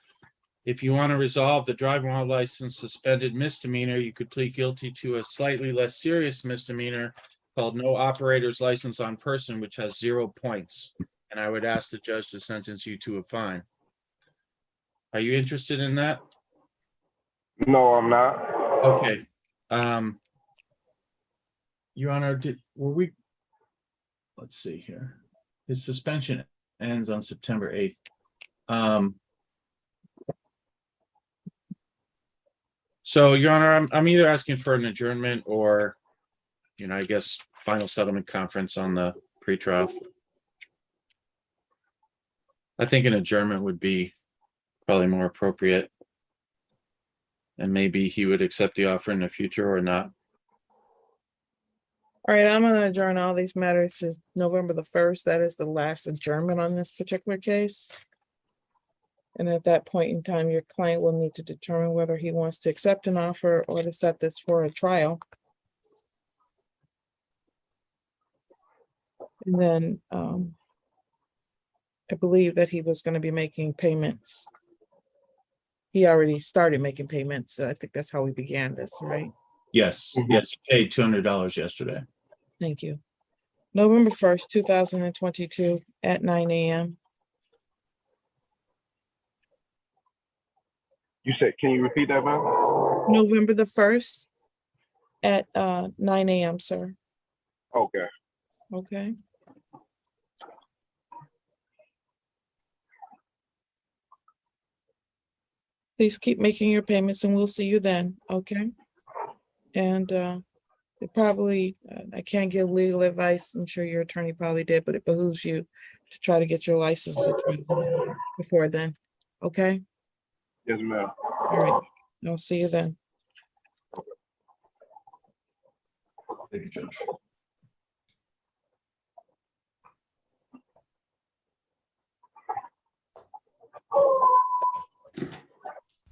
if you want to resolve the driving while license suspended misdemeanor, you could plead guilty to a slightly less serious misdemeanor called no operator's license on person, which has 0 points. And I would ask the judge to sentence you to a fine. Are you interested in that? No, I'm not. Okay. Your Honor, let's see here. His suspension ends on September 8th. So, Your Honor, I'm either asking for an adjournment or, I guess, final settlement conference on the pretrial. I think an adjournment would be probably more appropriate. And maybe he would accept the offer in the future or not. All right, I'm gonna adjourn all these matters to November the 1st. That is the last adjournment on this particular case. And at that point in time, your client will need to determine whether he wants to accept an offer or to set this for a trial. And then I believe that he was going to be making payments. He already started making payments. I think that's how we began this, right? Yes, yes, he paid $200 yesterday. Thank you. November 1st, 2022 at 9 a.m. You said, can you repeat that, ma'am? November the 1st at 9 a.m., sir. Okay. Okay. Please keep making your payments and we'll see you then, okay? And it probably, I can't give legal advice. I'm sure your attorney probably did, but it behooves you to try to get your license before then, okay? Yes, ma'am. All right, I'll see you then. Thank you, Judge.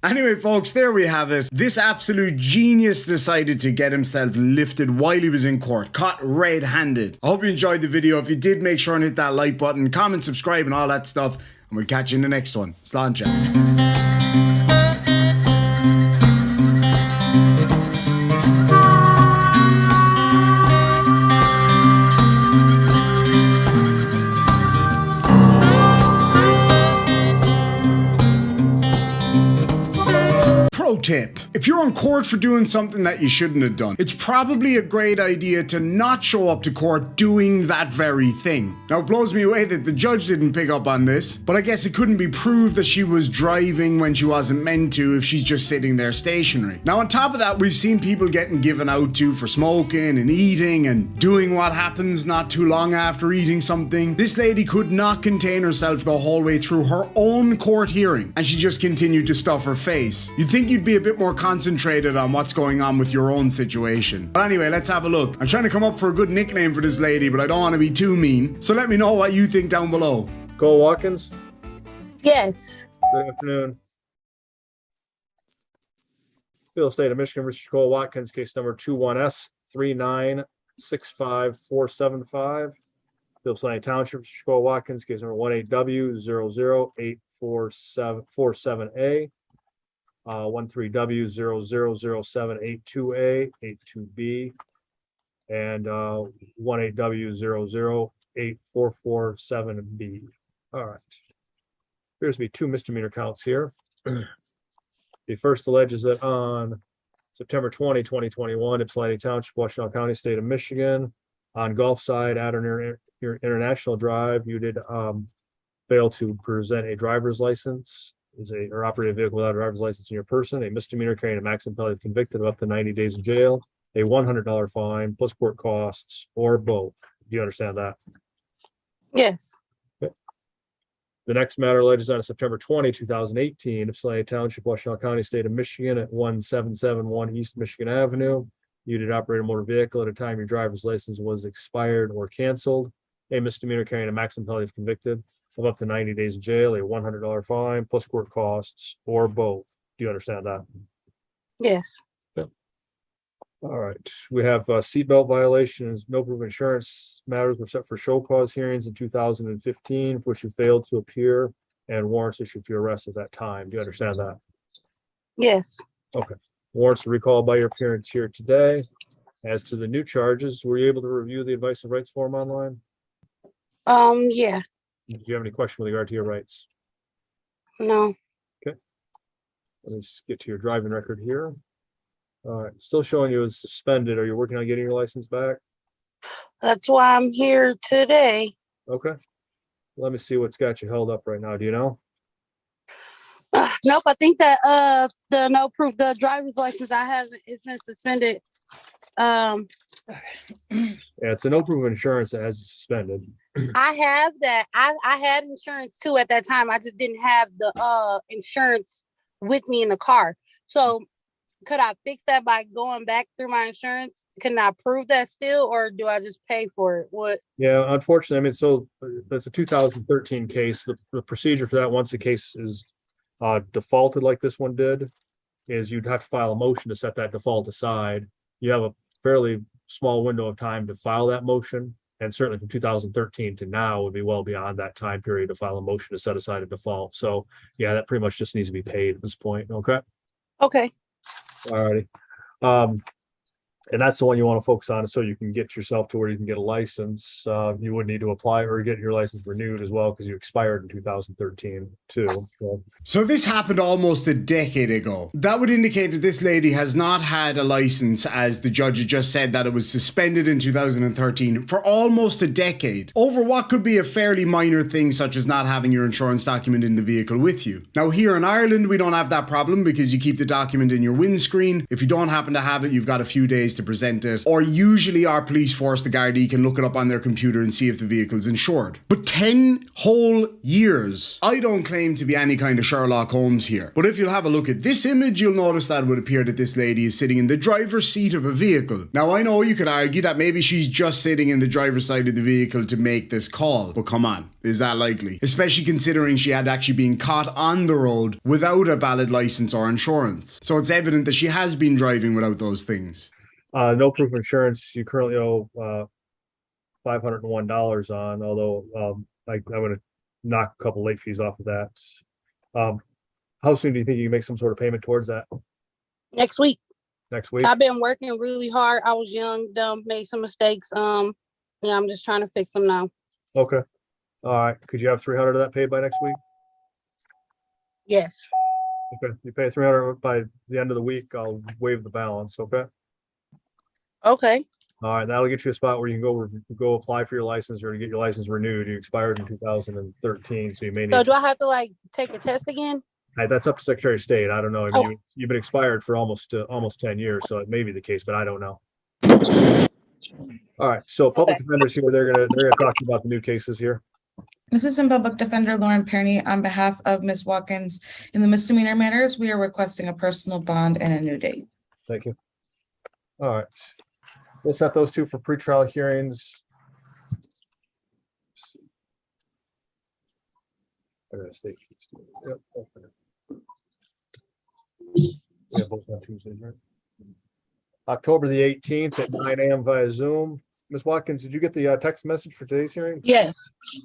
Anyway, folks, there we have it. This absolute genius decided to get himself lifted while he was in court, caught red-handed. I hope you enjoyed the video. If you did, make sure and hit that like button, comment, subscribe, and all that stuff. And we'll catch you in the next one. Sláinte. Pro tip: if you're on court for doing something that you shouldn't have done, it's probably a great idea to not show up to court doing that very thing. Now, it blows me away that the judge didn't pick up on this, but I guess it couldn't be proved that she was driving when she wasn't meant to if she's just sitting there stationary. Now, on top of that, we've seen people getting given out to for smoking and eating and doing what happens not too long after eating something. This lady could not contain herself the whole way through her own court hearing, and she just continued to stuff her face. You'd think you'd be a bit more concentrated on what's going on with your own situation. But anyway, let's have a look. I'm trying to come up for a good nickname for this lady, but I don't want to be too mean. So let me know what you think down below. Cole Watkins. Yes. Good afternoon. Field State of Michigan versus Cole Watkins, case number 21S3965475. Field State Township versus Cole Watkins, case number 18W00847A. 13W0007828A, 82B, and 18W0084447B. All right. Appears to be two misdemeanor counts here. The first alleges that on September 20, 2021, Ypsilanti Township, Washington County, State of Michigan, on Gulfside at your International Drive, you did fail to present a driver's license. Or operate a vehicle without a driver's license in your person, a misdemeanor carrying a maximum penalty of convicted of up to 90 days in jail, a $100 fine plus court costs, or both. Do you understand that? Yes. Okay. The next matter alleges on September 20, 2018, Ypsilanti Township, Washington County, State of Michigan at 1771 East Michigan Avenue. You did operate a motor vehicle at a time your driver's license was expired or canceled. A misdemeanor carrying a maximum penalty if convicted of up to 90 days in jail, a $100 fine plus court costs, or both. Do you understand that? Yes. All right, we have seatbelt violations, no proof of insurance matters were set for show cause hearings in 2015, for which you failed to appear, and warrants issued for your arrest at that time. Do you understand that? Yes. Okay. Warrants to recall by your appearance here today. As to the new charges, were you able to review the advice and rights form online? Yeah. Do you have any question with regard to your rights? No. Let me just get to your driving record here. All right, still showing you as suspended. Are you working on getting your license back? That's why I'm here today. Okay. Let me see what's got you held up right now. Do you know? Nope. I think that the no proof, the driver's license I have, it's been suspended. Yeah, it's a no proof of insurance that has you suspended. I have that. I had insurance too at that time. I just didn't have the insurance with me in the car. So could I fix that by going back through my insurance? Can I prove that still, or do I just pay for it? What? Yeah, unfortunately, I mean, so that's a 2013 case. The procedure for that, once the case is defaulted like this one did, is you'd have to file a motion to set that default aside. You have a fairly small window of time to file that motion, and certainly from 2013 to now would be well beyond that time period to file a motion to set aside a default. So yeah, that pretty much just needs to be paid at this point. Okay. Okay. All righty. And that's the one you want to focus on, so you can get yourself to where you can get a license. You would need to apply or get your license renewed as well, because you expired in 2013 too. So this happened almost a decade ago. That would indicate that this lady has not had a license, as the judge had just said that it was suspended in 2013, for almost a decade, over what could be a fairly minor thing such as not having your insurance document in the vehicle with you. Now here in Ireland, we don't have that problem because you keep the document in your windscreen. If you don't happen to have it, you've got a few days to present it, or usually our police force, the Gardaí, can look it up on their computer and see if the vehicle's insured. But 10 whole years. I don't claim to be any kind of Sherlock Holmes here, but if you'll have a look at this image, you'll notice that it would appear that this lady is sitting in the driver's seat of a vehicle. Now I know you could argue that maybe she's just sitting in the driver's side of the vehicle to make this call, but come on, is that likely? Especially considering she had actually been caught on the road without a valid license or insurance. So it's evident that she has been driving without those things. No proof of insurance, you currently owe $501 on, although I'm going to knock a couple late fees off of that. How soon do you think you can make some sort of payment towards that? Next week. Next week? I've been working really hard. I was young, dumb, made some mistakes. Yeah, I'm just trying to fix them now. Okay. All right. Could you have 300 of that paid by next week? Yes. Okay. You pay 300 by the end of the week, I'll waive the balance. Okay. Okay. All right. That'll get you a spot where you can go apply for your license or to get your license renewed. You expired in 2013, so you may need. So do I have to like take a test again? That's up to Secretary of State. I don't know. I mean, you've been expired for almost 10 years, so it may be the case, but I don't know. All right. So public defenders here, they're gonna talk to you about the new cases here. Assistant Public Defender Lauren Perny, on behalf of Ms. Watkins, in the misdemeanor matters, we are requesting a personal bond and a new date. Thank you. All right. We'll set those two for pretrial hearings. I gotta stay. Yep, okay. Yeah, both on Tuesdays, right? October the 18th at 9 a.m. via Zoom. Ms. Watkins, did you get the text message for today's hearing? Yes.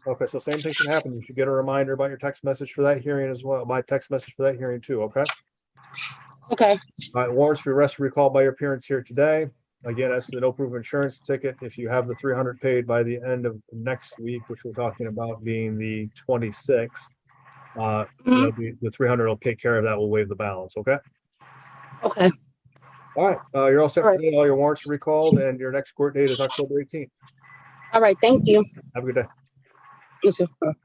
Okay, so same thing can happen. You should get a reminder about your text message for that hearing as well. My text message for that hearing too, okay? Okay. All right, warrants for arrest and recall by your appearance here today. Again, as to the no proof of insurance ticket, if you have the 300 paid by the end of next week, which we're talking about being the 26th, the 300 will take care of that. We'll waive the balance, okay? Okay. All right, you're all set for today. All your warrants are recalled, and your next court date is October 18th. All right. Thank you. Have a good day.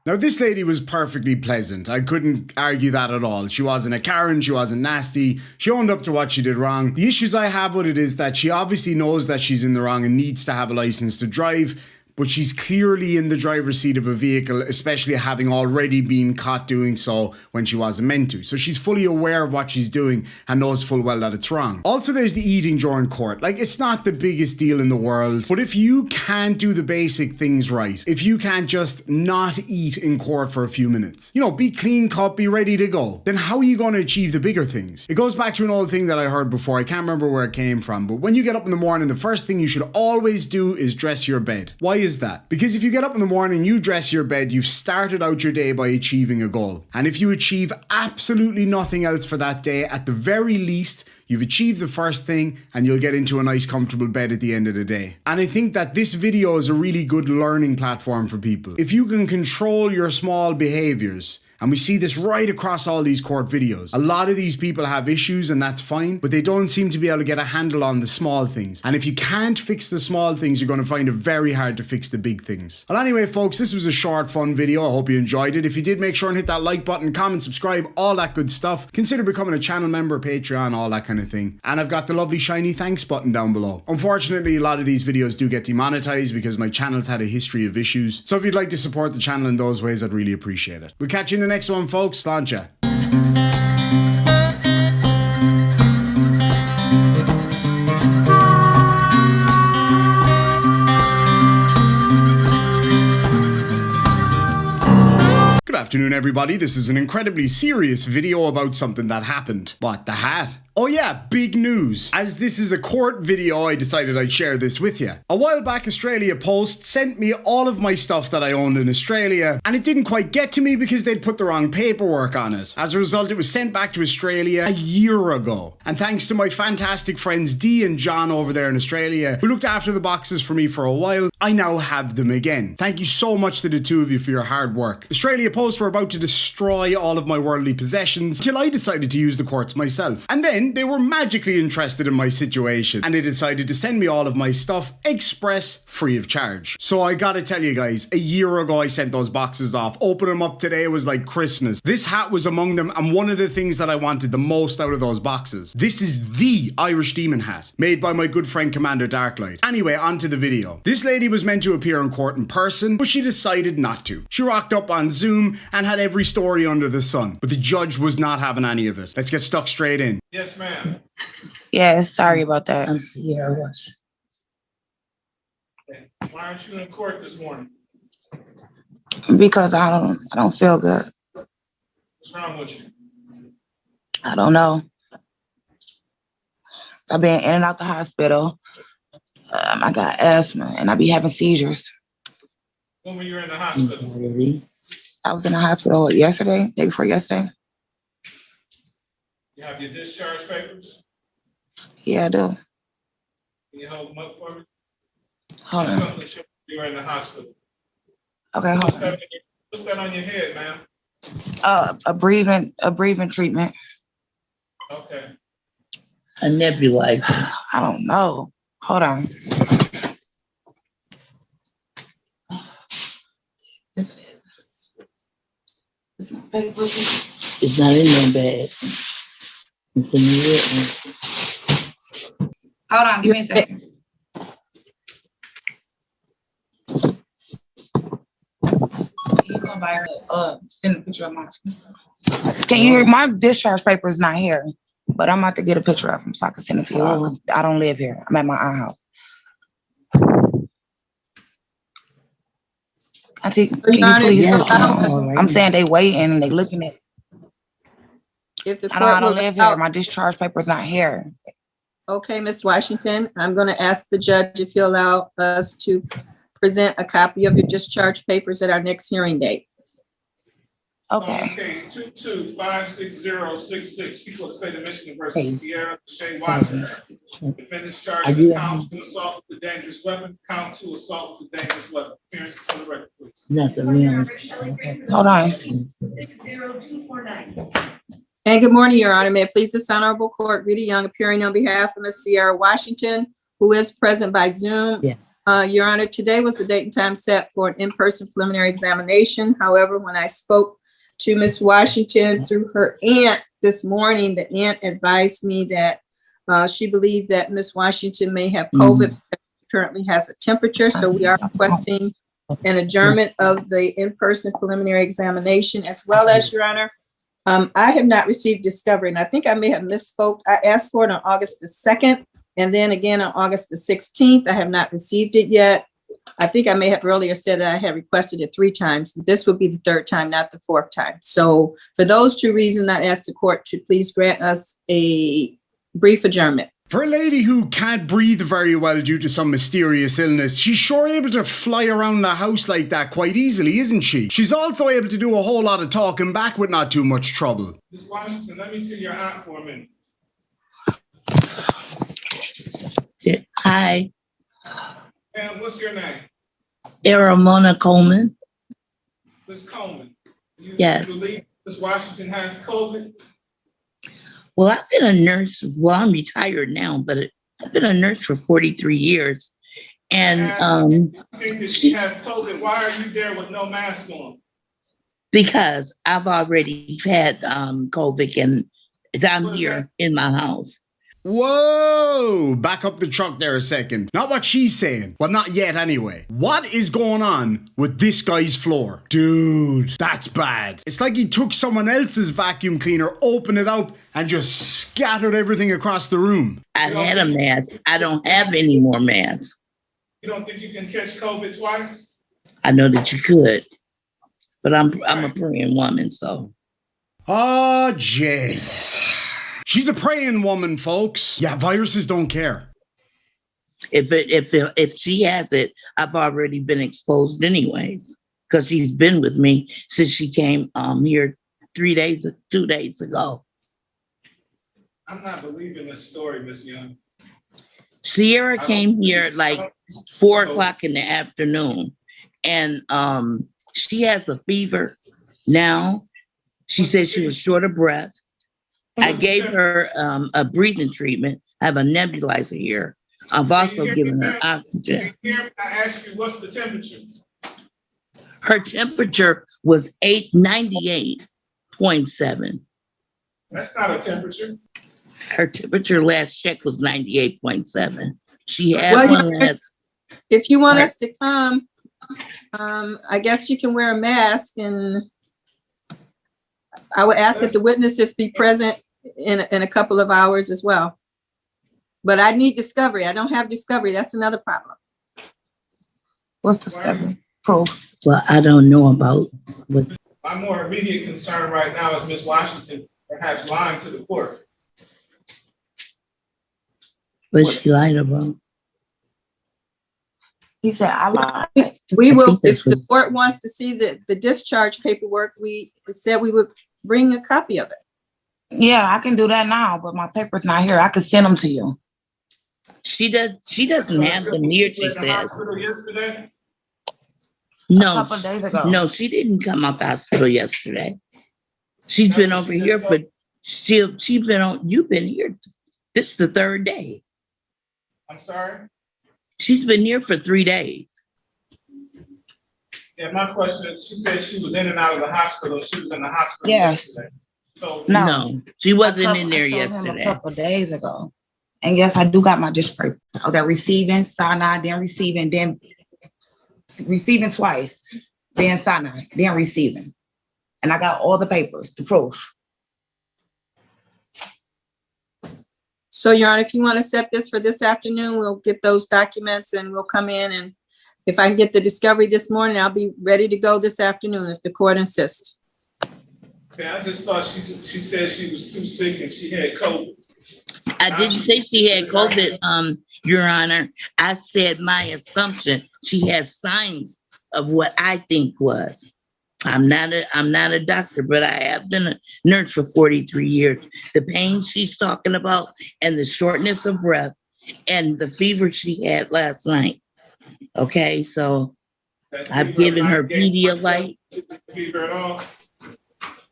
Now, this lady was perfectly pleasant. I couldn't argue that at all. She wasn't a Karen. She wasn't nasty. She owned up to what she did wrong. The issues I have with it is that she obviously knows that she's in the wrong and needs to have a license to drive, but she's clearly in the driver's seat of a vehicle, especially having already been caught doing so when she wasn't meant to. So she's fully aware of what she's doing and knows full well that it's wrong. Also, there's the eating during court. Like, it's not the biggest deal in the world, but if you can't do the basic things right, if you can't just not eat in court for a few minutes, you know, be clean cut, be ready to go, then how are you going to achieve the bigger things? It goes back to an old thing that I heard before. I can't remember where it came from, but when you get up in the morning, the first thing you should always do is dress your bed. Why is that? Because if you get up in the morning and you dress your bed, you've started out your day by achieving a goal. And if you achieve absolutely nothing else for that day, at the very least, you've achieved the first thing and you'll get into a nice comfortable bed at the end of the day. And I think that this video is a really good learning platform for people. If you can control your small behaviors, and we see this right across all these court videos. A lot of these people have issues and that's fine, but they don't seem to be able to get a handle on the small things. And if you can't fix the small things, you're going to find it very hard to fix the big things. Well, anyway, folks, this was a short, fun video. I hope you enjoyed it. If you did, make sure and hit that like button, comment, subscribe, all that good stuff. Consider becoming a channel member, Patreon, all that kind of thing. And I've got the lovely shiny thanks button down below. Unfortunately, a lot of these videos do get demonetized because my channel's had a history of issues. So if you'd like to support the channel in those ways, I'd really appreciate it. We'll catch you in the next one, folks. Sláinte. Good afternoon, everybody. This is an incredibly serious video about something that happened. What, the hat? Oh yeah, big news. As this is a court video, I decided I'd share this with you. A while back, Australia Post sent me all of my stuff that I owned in Australia, and it didn't quite get to me because they'd put the wrong paperwork on it. As a result, it was sent back to Australia a year ago. And thanks to my fantastic friends Dee and John over there in Australia, who looked after the boxes for me for a while, I now have them again. Thank you so much to the two of you for your hard work. Australia Post were about to destroy all of my worldly possessions until I decided to use the courts myself. And then they were magically interested in my situation and they decided to send me all of my stuff express free of charge. So I gotta tell you guys, a year ago I sent those boxes off. Open them up today was like Christmas. This hat was among them and one of the things that I wanted the most out of those boxes. This is the Irish Demon hat made by my good friend Commander Darklight. Anyway, on to the video. This lady was meant to appear in court in person, but she decided not to. She rocked up on Zoom and had every story under the sun, but the judge was not having any of it. Let's get stuck straight in. Yes, ma'am. Yes, sorry about that. I'm Sierra Rush. Why aren't you in court this morning? Because I don't feel good. What's wrong with you? I don't know. I've been in and out the hospital. I got asthma and I be having seizures. When were you in the hospital? Really? I was in the hospital yesterday, day before yesterday. You have your discharge papers? Yeah, I do. Can you hold them up for me? Hold on. Something to show you were in the hospital. Okay, hold on. What's that on your head, ma'am? A breathing treatment. Okay. A nebulizer. I don't know. Hold on. It's not in no bag. It's in the red one. Hold on, give me a second. Can you come by send a picture of my. Can you hear? My discharge paper is not here, but I'm about to get a picture of them so I can send it to y'all. I don't live here. I'm at my aunt's house. Auntie, can you please? I'm saying they waiting and they looking at. If the I know I court don't will live allow- here. My discharge paper is not here. Okay, Ms. Washington, I'm going to ask the judge if he'll allow us to present a copy of your discharge papers at our next hearing date. Okay. Case 2256066, people of the state of Michigan versus Sierra Shea Washington. Defendants charged with count 1 assault with a dangerous weapon, count 2 assault with a dangerous weapon. Appearances for the record, please. Nothing. Hold on. And good morning, Your Honor. May it please this honorable court, Rita Young appearing on behalf of Ms. Sierra Washington, who is present by Zoom. Your Honor, today was the date and time set for an in-person preliminary examination. However, when I spoke to Ms. Washington through her aunt this morning, the aunt advised me that she believed that Ms. Washington may have COVID currently has a temperature, so we are requesting an adjournment of the in-person preliminary examination as well as, Your Honor. I have not received discovery, and I think I may have misspoke. I asked for it on August the 2nd, and then again on August the 16th. I have not received it yet. I think I may have earlier said that I had requested it 3 times, but this would be the 3rd time, not the 4th time. So for those 2 reasons, I ask the court to please grant us a brief adjournment. For a lady who can't breathe very well due to some mysterious illness, she's sure able to fly around the house like that quite easily, isn't she? She's also able to do a whole lot of talking back with not too much trouble. Ms. Washington, let me see your aunt for a minute. Hi, And what's your name? Ramona Coleman. Ms. Coleman. Yes. You believe Ms. Washington has COVID? Well, I've been a nurse. Well, I'm retired now, but I've been a nurse for 43 years. And I think that she has COVID. Why are you there with no mask on? because I've already had COVID and I'm here in my house. Whoa! Back up the truck there a second. Not what she's saying. Well, not yet anyway. What is going on with this guy's floor? Dude, that's bad. It's like he took someone else's vacuum cleaner, opened it up, and just scattered everything across the room. I had a mask. I don't have any more masks. You don't think you can catch COVID twice? I know that you could, but I'm a praying woman, so. Oh, Jesus. She's a praying woman, folks. Yeah, viruses don't care. If she has it, I've already been exposed anyways, because she's been with me since she came here 2 days ago. I'm not believing this story, Miss Young. Sierra came here at like 4 o'clock in the afternoon, and she has a fever now. She said she was short of breath. I gave her a breathing treatment. I have a nebulizer here. I've also given her oxygen. I asked you, what's the temperature? Her temperature was 98.7. That's not a temperature. Her temperature last check was 98.7. She had one last. If you want us to come, I guess you can wear a mask, and I would ask that the witnesses be present in a couple of hours as well. But I need discovery. I don't have discovery. That's another problem. What's discovery? Proof. Well, I don't know about what. My more immediate concern right now is Ms. Washington perhaps lying to the court. What she lied about? He said, I lied. We will, if the court wants to see the discharge paperwork, we said we would bring a copy of it. Yeah, I can do that now, but my paper's not here. I could send them to you. She doesn't have them here, she says. Yesterday? No, A couple of days ago. no, she didn't come out the hospital yesterday. She's been over here for, you've been here. This is the 3rd day. I'm sorry? She's been here for 3 days. Yeah, my question is, she said she was in and out of the hospital. She was in the hospital Yes. yesterday. So No, she wasn't in there I told him yesterday. a couple of days ago. And yes, I do got my discharge. I was at receiving, Sinai, then receiving twice, then Sinai, then receiving. And I got all the papers, the proof. So, Your Honor, if you want to set this for this afternoon, we'll get those documents and we'll come in, and if I can get the discovery this morning, I'll be ready to go this afternoon if the court insists. okay, I just thought she said she was too sick and she had COVID. I didn't say she had COVID, Your Honor. I said my assumption, she has signs of what I think was. I'm not a doctor, but I have been a nurse for 43 years. The pain she's talking about and the shortness of breath and the fever she had last night. Okay, so I've given her Pedialyte. Fever at all?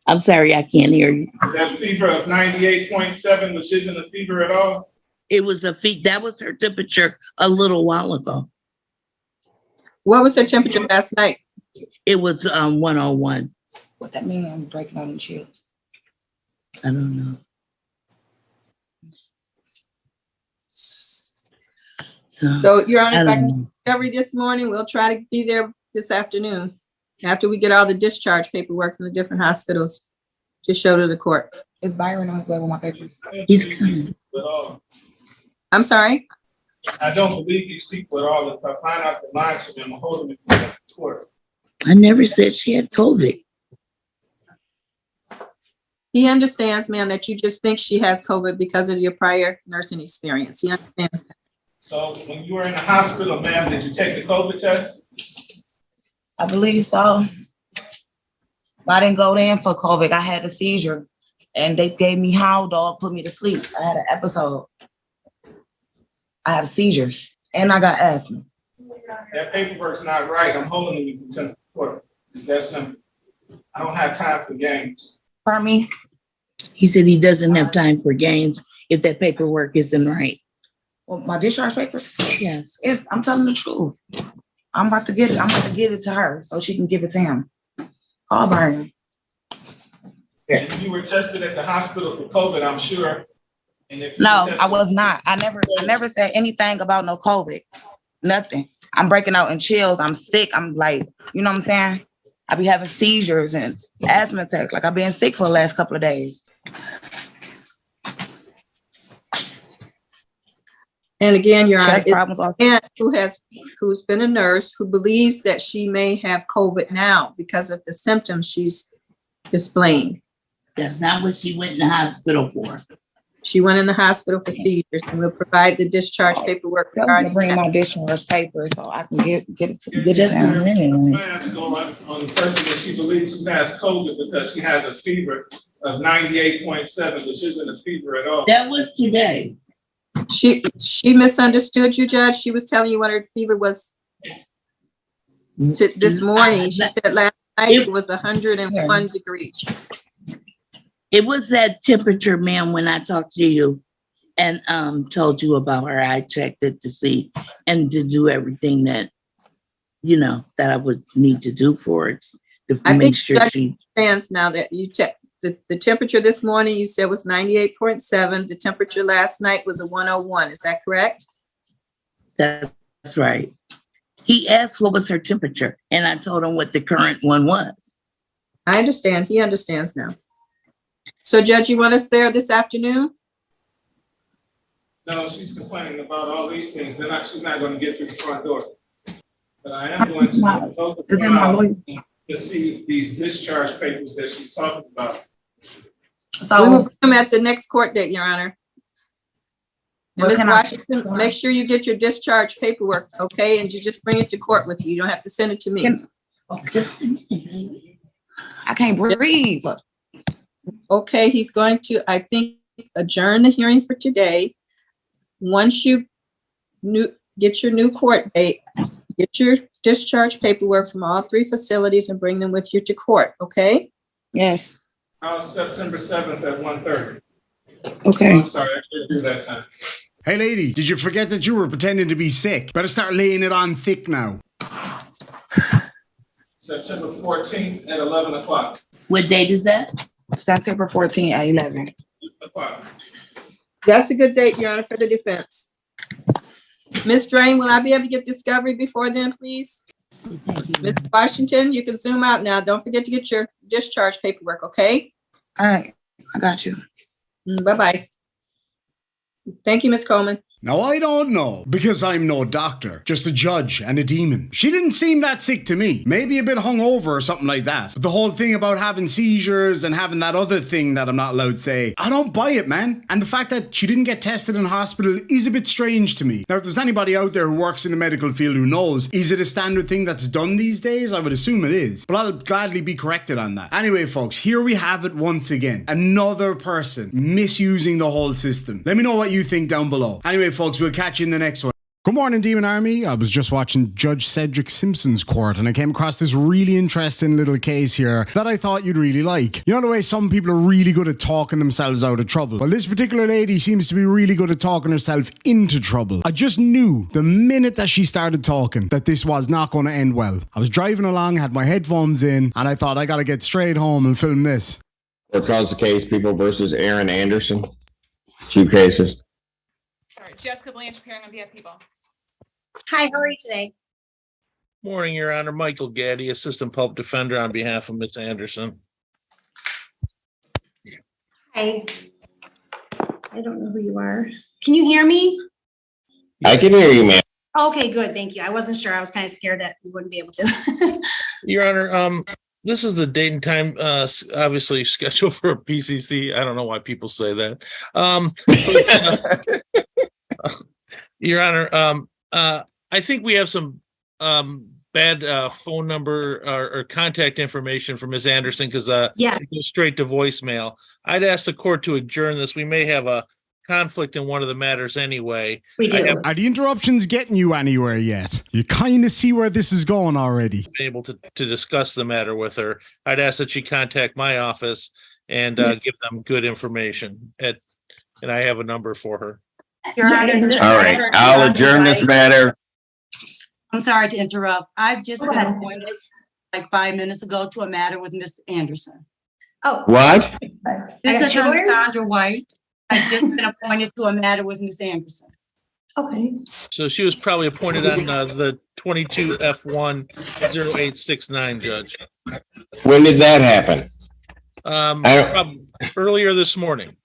I'm sorry, I can't hear you. That fever of 98.7, which isn't a fever at all? It was that was her temperature a little while ago. What was her temperature last night? It was 101. What that mean? I'm breaking on the chills. I don't know. So, Your Honor, I if I don't can know. discovery this morning, we'll try to be there this afternoon after we get all the discharge paperwork from the different hospitals to show to the court. Is Byron on his way with my papers? He's coming. I'm sorry? I don't believe these people at all. If I find out the lines for them, I'm holding them in court. I never said she had COVID. He understands, ma'am, that you just think she has COVID because of your prior nursing experience. He understands that. So when you were in the hospital, ma'am, did you take the COVID test? I believe so. But I didn't go in for COVID. I had a seizure and they gave me Howl Dog, put me to sleep. I had an episode. I have seizures and I got asthma. That paperwork's not right. I'm holding you in contempt of court. It's that simple. I don't have time for games. Pardon me? He said he doesn't have time for games if that paperwork isn't right. Well, my discharge papers? Yes. Yes, I'm telling the truth. I'm about to get it. I'm about to give it to her so she can give it to him. Call Byron. If you were tested at the hospital for COVID, I'm sure. And if you No, were I tested- was not. I never said anything about no COVID. Nothing. I'm breaking out in chills. I'm sick. I'm like, you know what I'm saying? I be having seizures and asthma attacks. Like I've been sick for the last couple of days. And again, Your She Honor, has problems also. and who's been a nurse who believes that she may have COVID now because of the symptoms she's displaying. That's not what she went in the hospital for. She went in the hospital for seizures, and we'll provide the discharge paperwork Tell her to regarding bring that. my discharge papers so I can get it to Just a them. minute. Asked on the person that she believes who has COVID because she has a fever of 98.7, which isn't a fever at all. That was today. She misunderstood you, Judge. She was telling you what her fever was this morning. She said last night it was 101 degrees. It was that temperature, ma'am, when I talked to you and told you about her. I checked it to see and to do everything that, you know, that I would need to do for it. To I make think sure Judge she understands now that you checked the temperature this morning, you said was 98.7. The temperature last night was a 101. Is that correct? That's right. He asked what was her temperature, and I told him what the current one was. I understand. He understands now. So, Judge, you want us there this afternoon? No, she's complaining about all these things. She's not going to get through the front door. But I am going to go to the front to see these discharge papers that she's talking about. So we will bring them at the next court date, Your Honor. And What Ms. can I- Washington, make sure you get your discharge paperwork, okay? And you just bring it to court with you. You don't have to send it to me. Just a minute. I can't breathe. Okay, he's going to, I think, adjourn the hearing for today. Once you get your new court date, get your discharge paperwork from all three facilities and bring them with you to court, okay? Yes. September 7th at 1:30. Okay. I'm sorry, I couldn't do that time. Hey lady, did you forget that you were pretending to be sick? Better start laying it on thick now. September 14th at 11 o'clock. What date is that? September 14th at 11. That's a good date, Your Honor, for the defense. Ms. Drain, will I be able to get discovery before then, please? Ms. Washington, you can zoom out now. Don't forget to get your discharge paperwork, okay? All right, I got you. Bye-bye. Thank you, Ms. Coleman. Now, I don't know, because I'm no doctor, just a judge and a demon. She didn't seem that sick to me. Maybe a bit hungover or something like that. But the whole thing about having seizures and having that other thing that I'm not allowed to say, I don't buy it, man. And the fact that she didn't get tested in hospital is a bit strange to me. Now, if there's anybody out there who works in the medical field who knows, is it a standard thing that's done these days? I would assume it is. But I'll gladly be corrected on that. Anyway, folks, here we have it once again. Another person misusing the whole system. Let me know what you think down below. Anyway, folks, we'll catch you in the next one. Good morning, Demon Army. I was just watching Judge Cedric Simpson's court and I came across this really interesting little case here that I thought you'd really like. You know the way some people are really good at talking themselves out of trouble? Well, this particular lady seems to be really good at talking herself into trouble. I just knew the minute that she started talking that this was not going to end well. I was driving along, had my headphones in, and I thought I gotta get straight home and film this. Or calls the case People versus Aaron Anderson. Two cases. Jessica Blanche appearing on behalf of People. Hi, how are you today? Morning, Your Honor. Michael Gaddy, Assistant Public Defender on behalf of Ms. Anderson. Hi. I don't know who you are. Can you hear me? I can hear you, ma'am. Okay, good, thank you. I wasn't sure. I was kind of scared that you wouldn't be able to. Your Honor, this is the date and time, obviously scheduled for a PCC. I don't know why people say that. Your Honor, I think we have some bad phone number or contact information for Ms. Anderson because Yeah. it goes straight to voicemail. I'd ask the court to adjourn this. We may have a conflict in one of the matters anyway. We do. Are the interruptions getting you anywhere yet? You kind of see where this is going already. Been able to discuss the matter with her. I'd ask that she contact my office and give them good information. And I have a number for her. Your Honor, this All right, matter- I'll adjourn this matter. I'm sorry to interrupt. I've just Go been ahead. appointed like 5 minutes ago to a matter with Ms. Anderson. Oh. What? This got is two Attorney lawyers? Sandra White. I've just been appointed to a matter with Ms. Anderson. Okay. So she was probably appointed on the 22 F1 0869, Judge. When did that happen? Earlier this morning.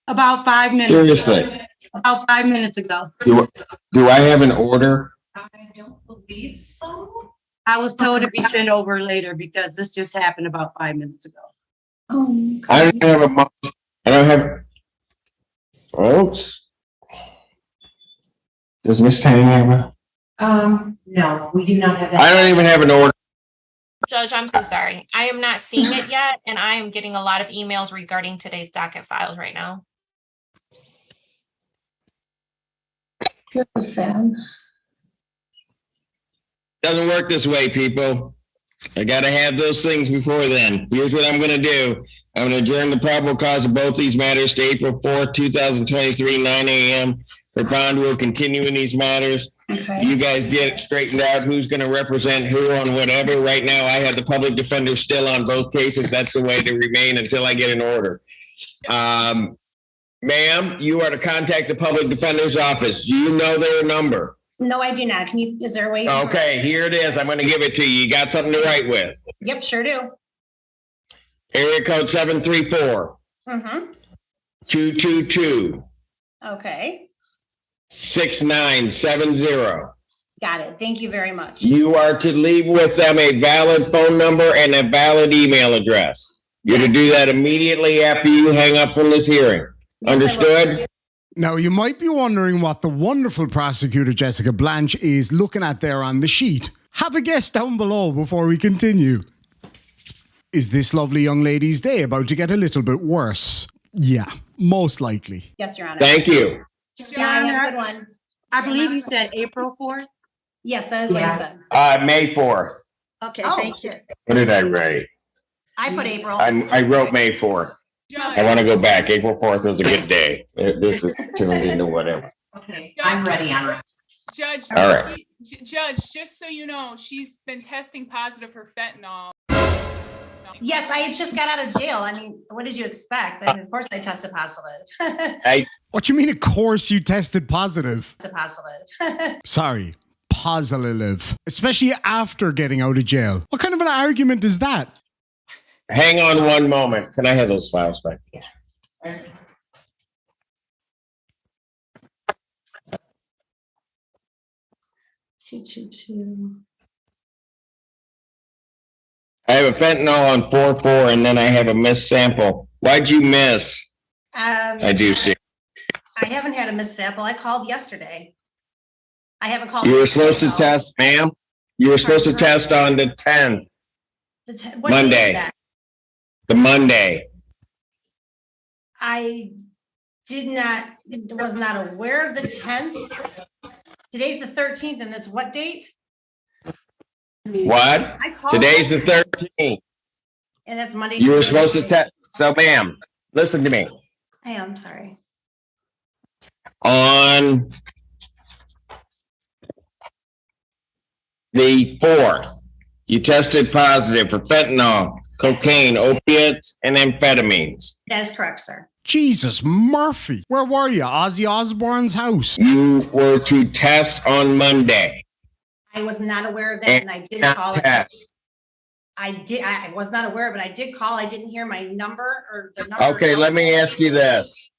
About 5 minutes. Seriously? Ago. About 5 minutes ago. Do I have an order? I don't believe so. I was told to be sent over later because this just happened about 5 minutes ago. I don't have I don't have. Folks. Does Miss Tang have a? No, we do not have that. I don't even have an order. Judge, I'm so sorry. I am not seeing it yet, and I am getting a lot of emails regarding today's docket files right now. This is sad. Doesn't work this way, people. I gotta have those things before then. Here's what I'm gonna do. I'm gonna adjourn the probable cause of both these matters to April 4th, 2023, 9 a.m. The bond will continue in these matters. Okay. You guys get it straightened out, who's gonna represent who on whatever. Right now, I have the public defender still on both cases. That's the way to remain until I get an order. Ma'am, you are to contact the public defender's office. Do you know their number? No, I do not. Can you, is there a way? Okay, here it is. I'm gonna give it to you. You got something to write with. Yep, sure do. Area code 734 Mm-hmm. 222 Okay. 6970. Got it. Thank you very much. You are to leave with them a valid phone number and a valid email address. You're to do that immediately after you hang up from this hearing. Understood? Now, you might be wondering what the wonderful prosecutor Jessica Blanche is looking at there on the sheet. Have a guess down below before we continue. Is this lovely young lady's day about to get a little bit worse? Yeah, most likely. Yes, Your Honor. Thank you. Yeah, have a good one. I believe you said April 4th. Yes, that is what I said. May 4th. Okay, Oh. thank you. What did I write? I put April. I wrote May 4th. I want to go back. April 4th was a good day. This is turned into whatever. Okay, I'm ready on it. Judge, All right. Judge, just so you know, she's been testing positive for fentanyl. Yes, I just got out of jail. I mean, what did you expect? I mean, of course I tested positive. What you mean, of course you tested positive? Positive. Sorry, positive. Especially after getting out of jail. What kind of an argument is that? Hang on one moment. Can I have those files back? I have a fentanyl on 4-4 and then I have a missed sample. Why'd you miss? I do see. I haven't had a missed sample. I called yesterday. I haven't called. You were supposed to test, ma'am. You were supposed to test on the 10th, What day is Monday. that? The Monday. I was not aware of the 10th. Today's the 13th and it's what date? What? I called Today's the 13th. And that's Monday. You were Tuesday, supposed to Wednesday. test. So, ma'am, listen to me. I am sorry. On the 4th, you tested positive for fentanyl, cocaine, opiates, and amphetamines. That is correct, sir. Jesus, Murphy. Where were you? Ozzy Osbourne's house. You were to test on Monday. I was not aware of that and I did Not call it. test. I was not aware, but I did call. I didn't hear my number or the number. Okay, let me ask you this.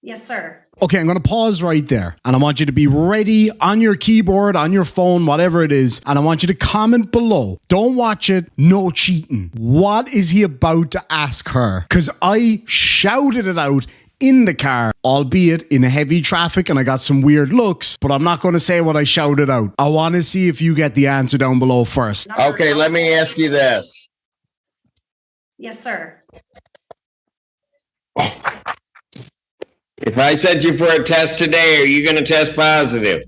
Yes, sir. Okay, I'm going to pause right there. And I want you to be ready on your keyboard, on your phone, whatever it is. And I want you to comment below. Don't watch it. No cheating. What is he about to ask her? Because I shouted it out in the car, albeit in heavy traffic, and I got some weird looks, but I'm not going to say what I shouted out. I want to see if you get the answer down below first. Okay, let me ask you this. Yes, sir. If I sent you for a test today, are you going to test positive?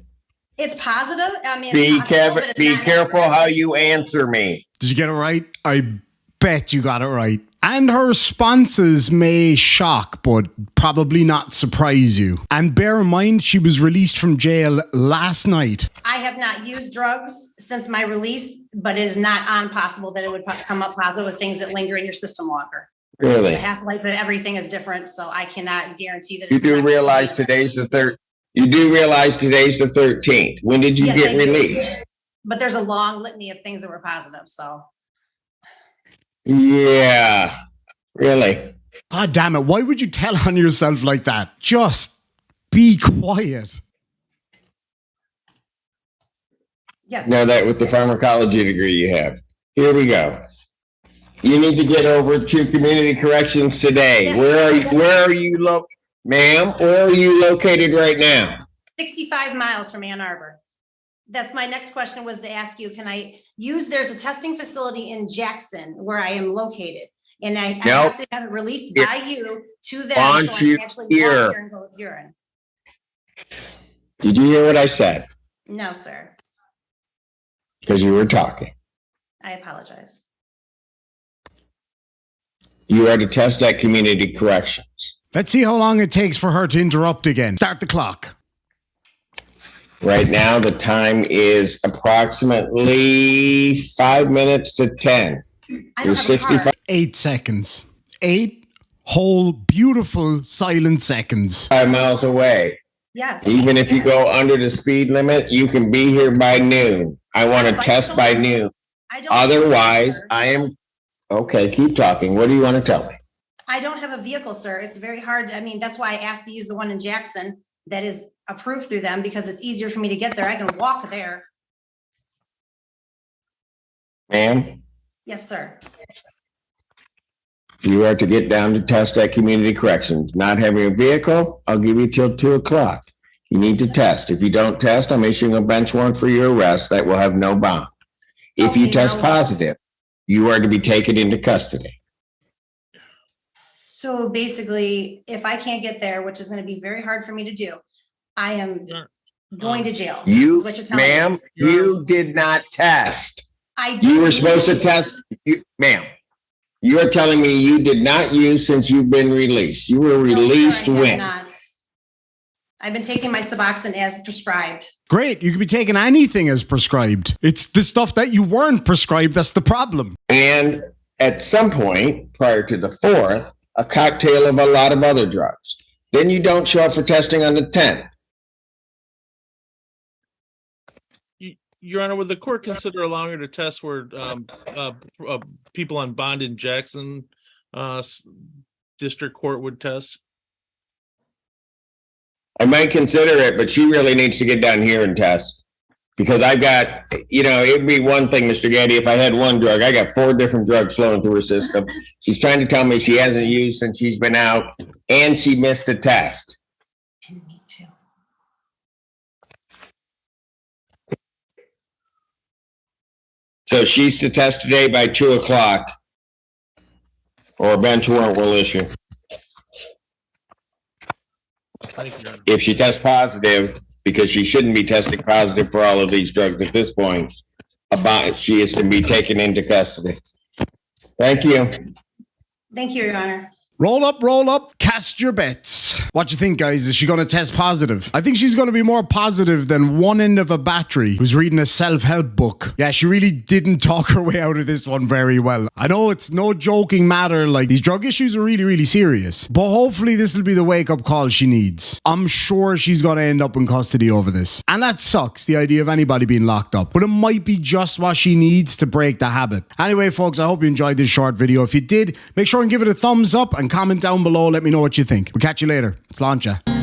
It's positive. I mean, Be it's possible, but it's not careful necessary. how you answer me. Did you get it right? I bet you got it right. And her responses may shock, but probably not surprise you. And bear in mind, she was released from jail last night. I have not used drugs since my release, but it is not impossible that it would come up positive with things that linger in your system longer. Really? The half-life of everything is different, so I cannot guarantee that. You it's do not realize the same. today's the third. You do realize today's the 13th. When did you Yes, get I do. released? But there's a long litany of things that were positive, so. Yeah, really. God damn it. Why would you tell on yourself like that? Just be quiet. Yes. Know that with the pharmacology degree you have. Here we go. You need to get over to community corrections today. Yes. Where are you ma'am? Where are you located right now? 65 miles from Ann Arbor. That's my next question, was to ask you, can I use, there's a testing facility in Jackson where I am located. And I have to have it released by you to them. Want so I you can actually here. walk here and go with urine. Did you hear what I said? No, sir. Because you were talking. I apologize. You are to test at community corrections. Let's see how long it takes for her to interrupt again. Start the clock. Right now, the time is approximately 5 minutes to 10. You're 65. 8 seconds. 8 whole, beautiful, silent seconds. 5 miles away. Yes. Even if you go under the speed limit, you can be here by noon. I want to test by noon. Otherwise, I am, okay, keep talking. What do you want to tell me? I don't have a vehicle, sir. It's very hard. I mean, that's why I asked to use the one in Jackson that is approved through them, because it's easier for me to get there. I can walk there. Ma'am, Yes, sir. you are to get down to test at community corrections. Not having a vehicle, I'll give you till 2 o'clock. You need to test. If you don't test, I'm issuing a bench warrant for your arrest that will have no bond. If you Okay, test now- positive, you are to be taken into custody. So basically, if I can't get there, which is going to be very hard for me to do, I am going to jail. You, is what you're telling me. ma'am, you did not test. I did. You were supposed to test, ma'am. You are telling me you did not use since you've been released. You were released No, sir, I have when? not. I've been taking my Suboxone as prescribed. Great. You could be taking anything as prescribed. It's the stuff that you weren't prescribed that's the problem. And at some point prior to the 4th, a cocktail of a lot of other drugs. Then you don't show up for testing on the 10th. Your Honor, would the court consider allowing her to test where people on bond in Jackson District Court would test? I might consider it, but she really needs to get down here and test. Because I've got, it'd be one thing, Mr. Gaddy, if I had one drug. I got 4 different drugs flowing through her system. She's trying to tell me she hasn't used since she's been out, and she missed a test. Me too. So she's to test today by 2 o'clock, or a bench warrant will issue. Thank you, Your Honor. If she tests positive, because she shouldn't be testing positive for all of these drugs at this point, she is to be taken into custody. Thank you. Thank you, Your Honor. Roll up, cast your bets. What you think, guys? Is she going to test positive? I think she's going to be more positive than one end of a battery who's reading a self-help book. Yeah, she really didn't talk her way out of this one very well. I know it's no joking matter, like these drug issues are really, really serious, but hopefully this will be the wake-up call she needs. I'm sure she's going to end up in custody over this. And that sucks, the idea of anybody being locked up, but it might be just what she needs to break the habit. Anyway, folks, I hope you enjoyed this short video. If you did, make sure and give it a thumbs up and comment down below. Let me know what you think. We'll catch you later. Sláinte.